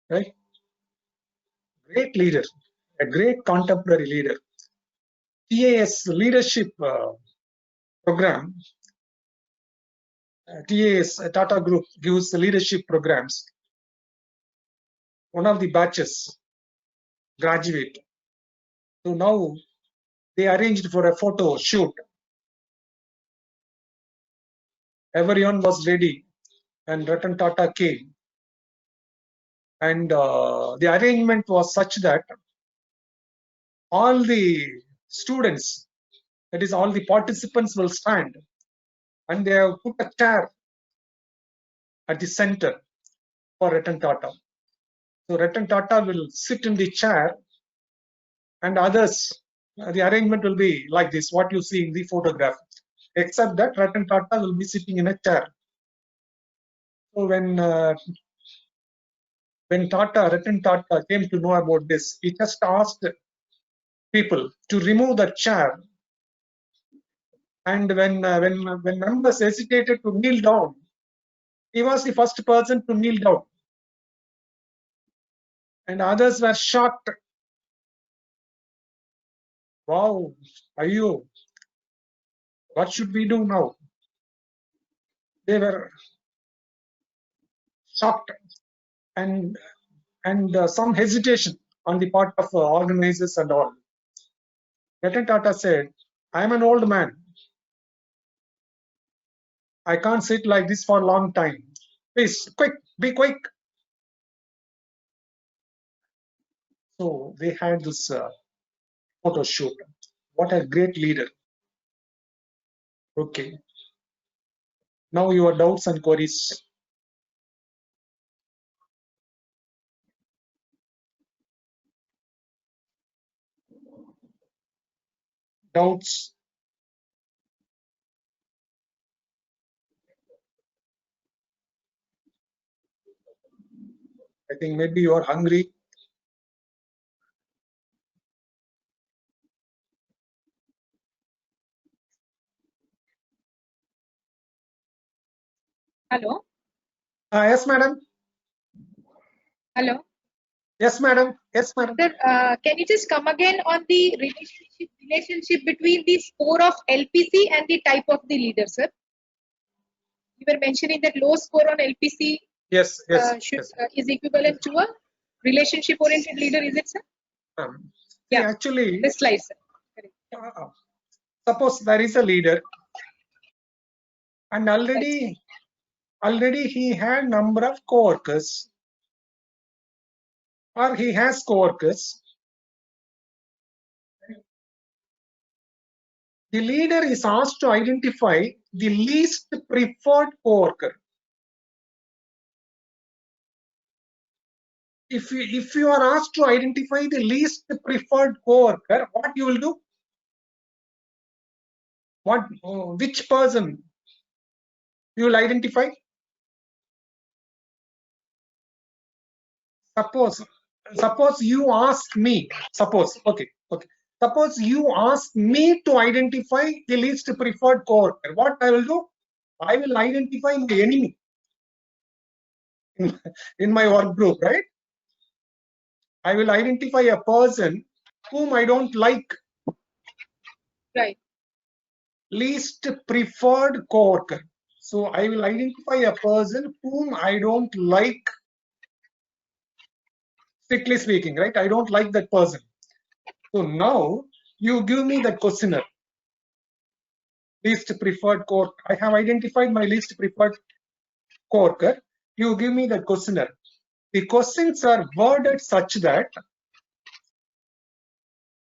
Right? Great leader, a great contemporary leader. TAS leadership program. TAS, Tata Group, gives leadership programs. One of the batches graduate. So now they arranged for a photo shoot. Everyone was ready and Ratan Tata came. And the arrangement was such that all the students, that is all the participants, will stand and they have put a chair at the center for Ratan Tata. So Ratan Tata will sit in the chair, and others, the arrangement will be like this, what you see in the photograph, except that Ratan Tata will be sitting in a chair. So when Ratan Tata came to know about this, he just asked people to remove the chair. And when members hesitated to kneel down, he was the first person to kneel down. And others were shocked. Wow, Ayo, what should we do now? They were shocked, and some hesitation on the part of organizers and all. Ratan Tata said, I am an old man. I can't sit like this for a long time. Please, quick, be quick. So they had this photo shoot. What a great leader. Okay. Now your doubts and queries. Doubts? I think maybe you are hungry. Hello. Yes, madam. Hello. Yes, madam. Yes, madam. Sir, can you just come again on the relationship between the score of LPC and the type of the leader, sir? You were mentioning that low score on LPC yes, is equivalent to a relationship-oriented leader, is it, sir? Yeah, actually, this slide, sir. Suppose there is a leader, and already he had number of co-workers, or he has co-workers. The leader is asked to identify the least preferred co-worker. If you are asked to identify the least preferred co-worker, what you will do? Which person you will identify? Suppose you ask me. Suppose you ask me to identify the least preferred co-worker. What I will do? I will identify my enemy in my work group, right? I will identify a person whom I don't like. Right. Least preferred co-worker. So I will identify a person whom I don't like. Strictly speaking, right? I don't like that person. So now you give me that questionnaire. Least preferred co-worker. I have identified my least preferred co-worker. You give me that questionnaire. The questions are worded such that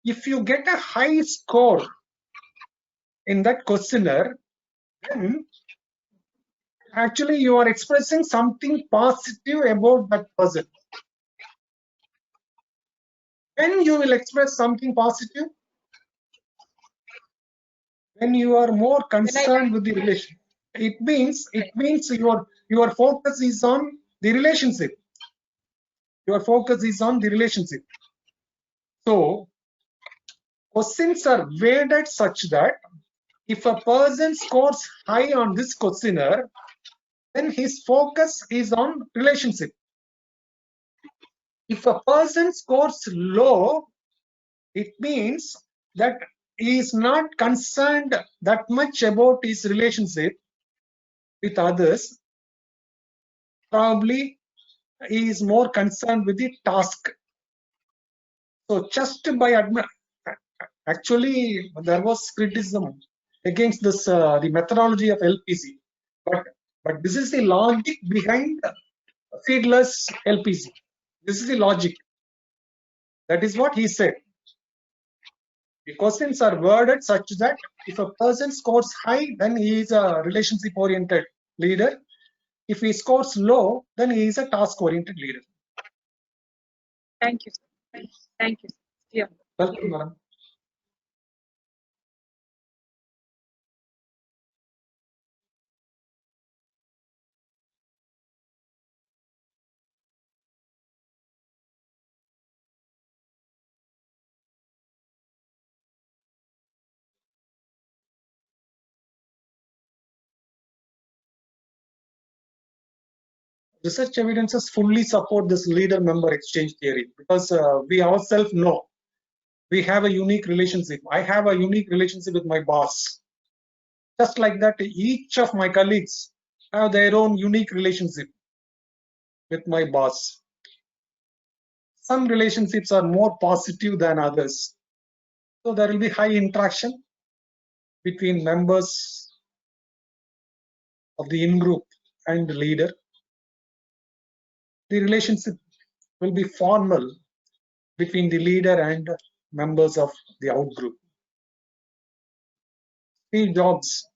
if you get a high score in that questionnaire, then actually you are expressing something positive about that person. When you will express something positive? When you are more concerned with the relation. It means your focus is on the relationship. Your focus is on the relationship. So questions are weighted such that if a person scores high on this questionnaire, then his focus is on relationship. If a person scores low, it means that he is not concerned that much about his relationship with others. Probably he is more concerned with the task. So just by actually there was criticism against this the methodology of LPC, but this is the logic behind Fiedler's LPC. This is the logic. That is what he said. The questions are worded such that if a person scores high, then he is a relationship-oriented leader. If he scores low, then he is a task-oriented leader. Thank you, sir. Thank you. Yeah. Welcome, madam. Research evidences fully support this leader-member exchange theory because we ourselves know we have a unique relationship. I have a unique relationship with my boss. Just like that, each of my colleagues have their own unique relationship with my boss. Some relationships are more positive than others. So there will be high interaction between members of the in-group and the leader. The relationship will be formal between the leader and members of the out-group. Steve Jobs,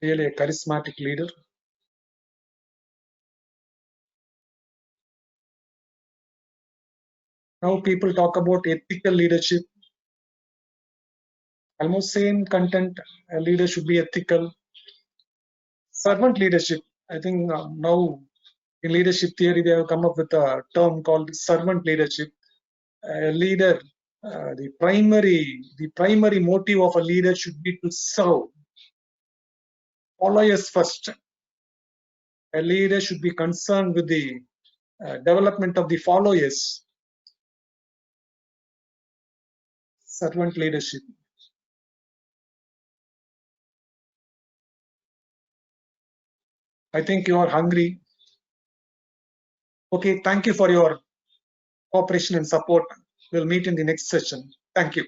really a charismatic leader. Now people talk about ethical leadership. Almost same content, a leader should be ethical. Servant leadership, I think now in leadership theory they have come up with a term called servant leadership. A leader, the primary motive of a leader should be to serve. Followers first. A leader should be concerned with the development of the followers. Servant leadership. I think you are hungry. Okay, thank you for your cooperation and support. We'll meet in the next session. Thank you.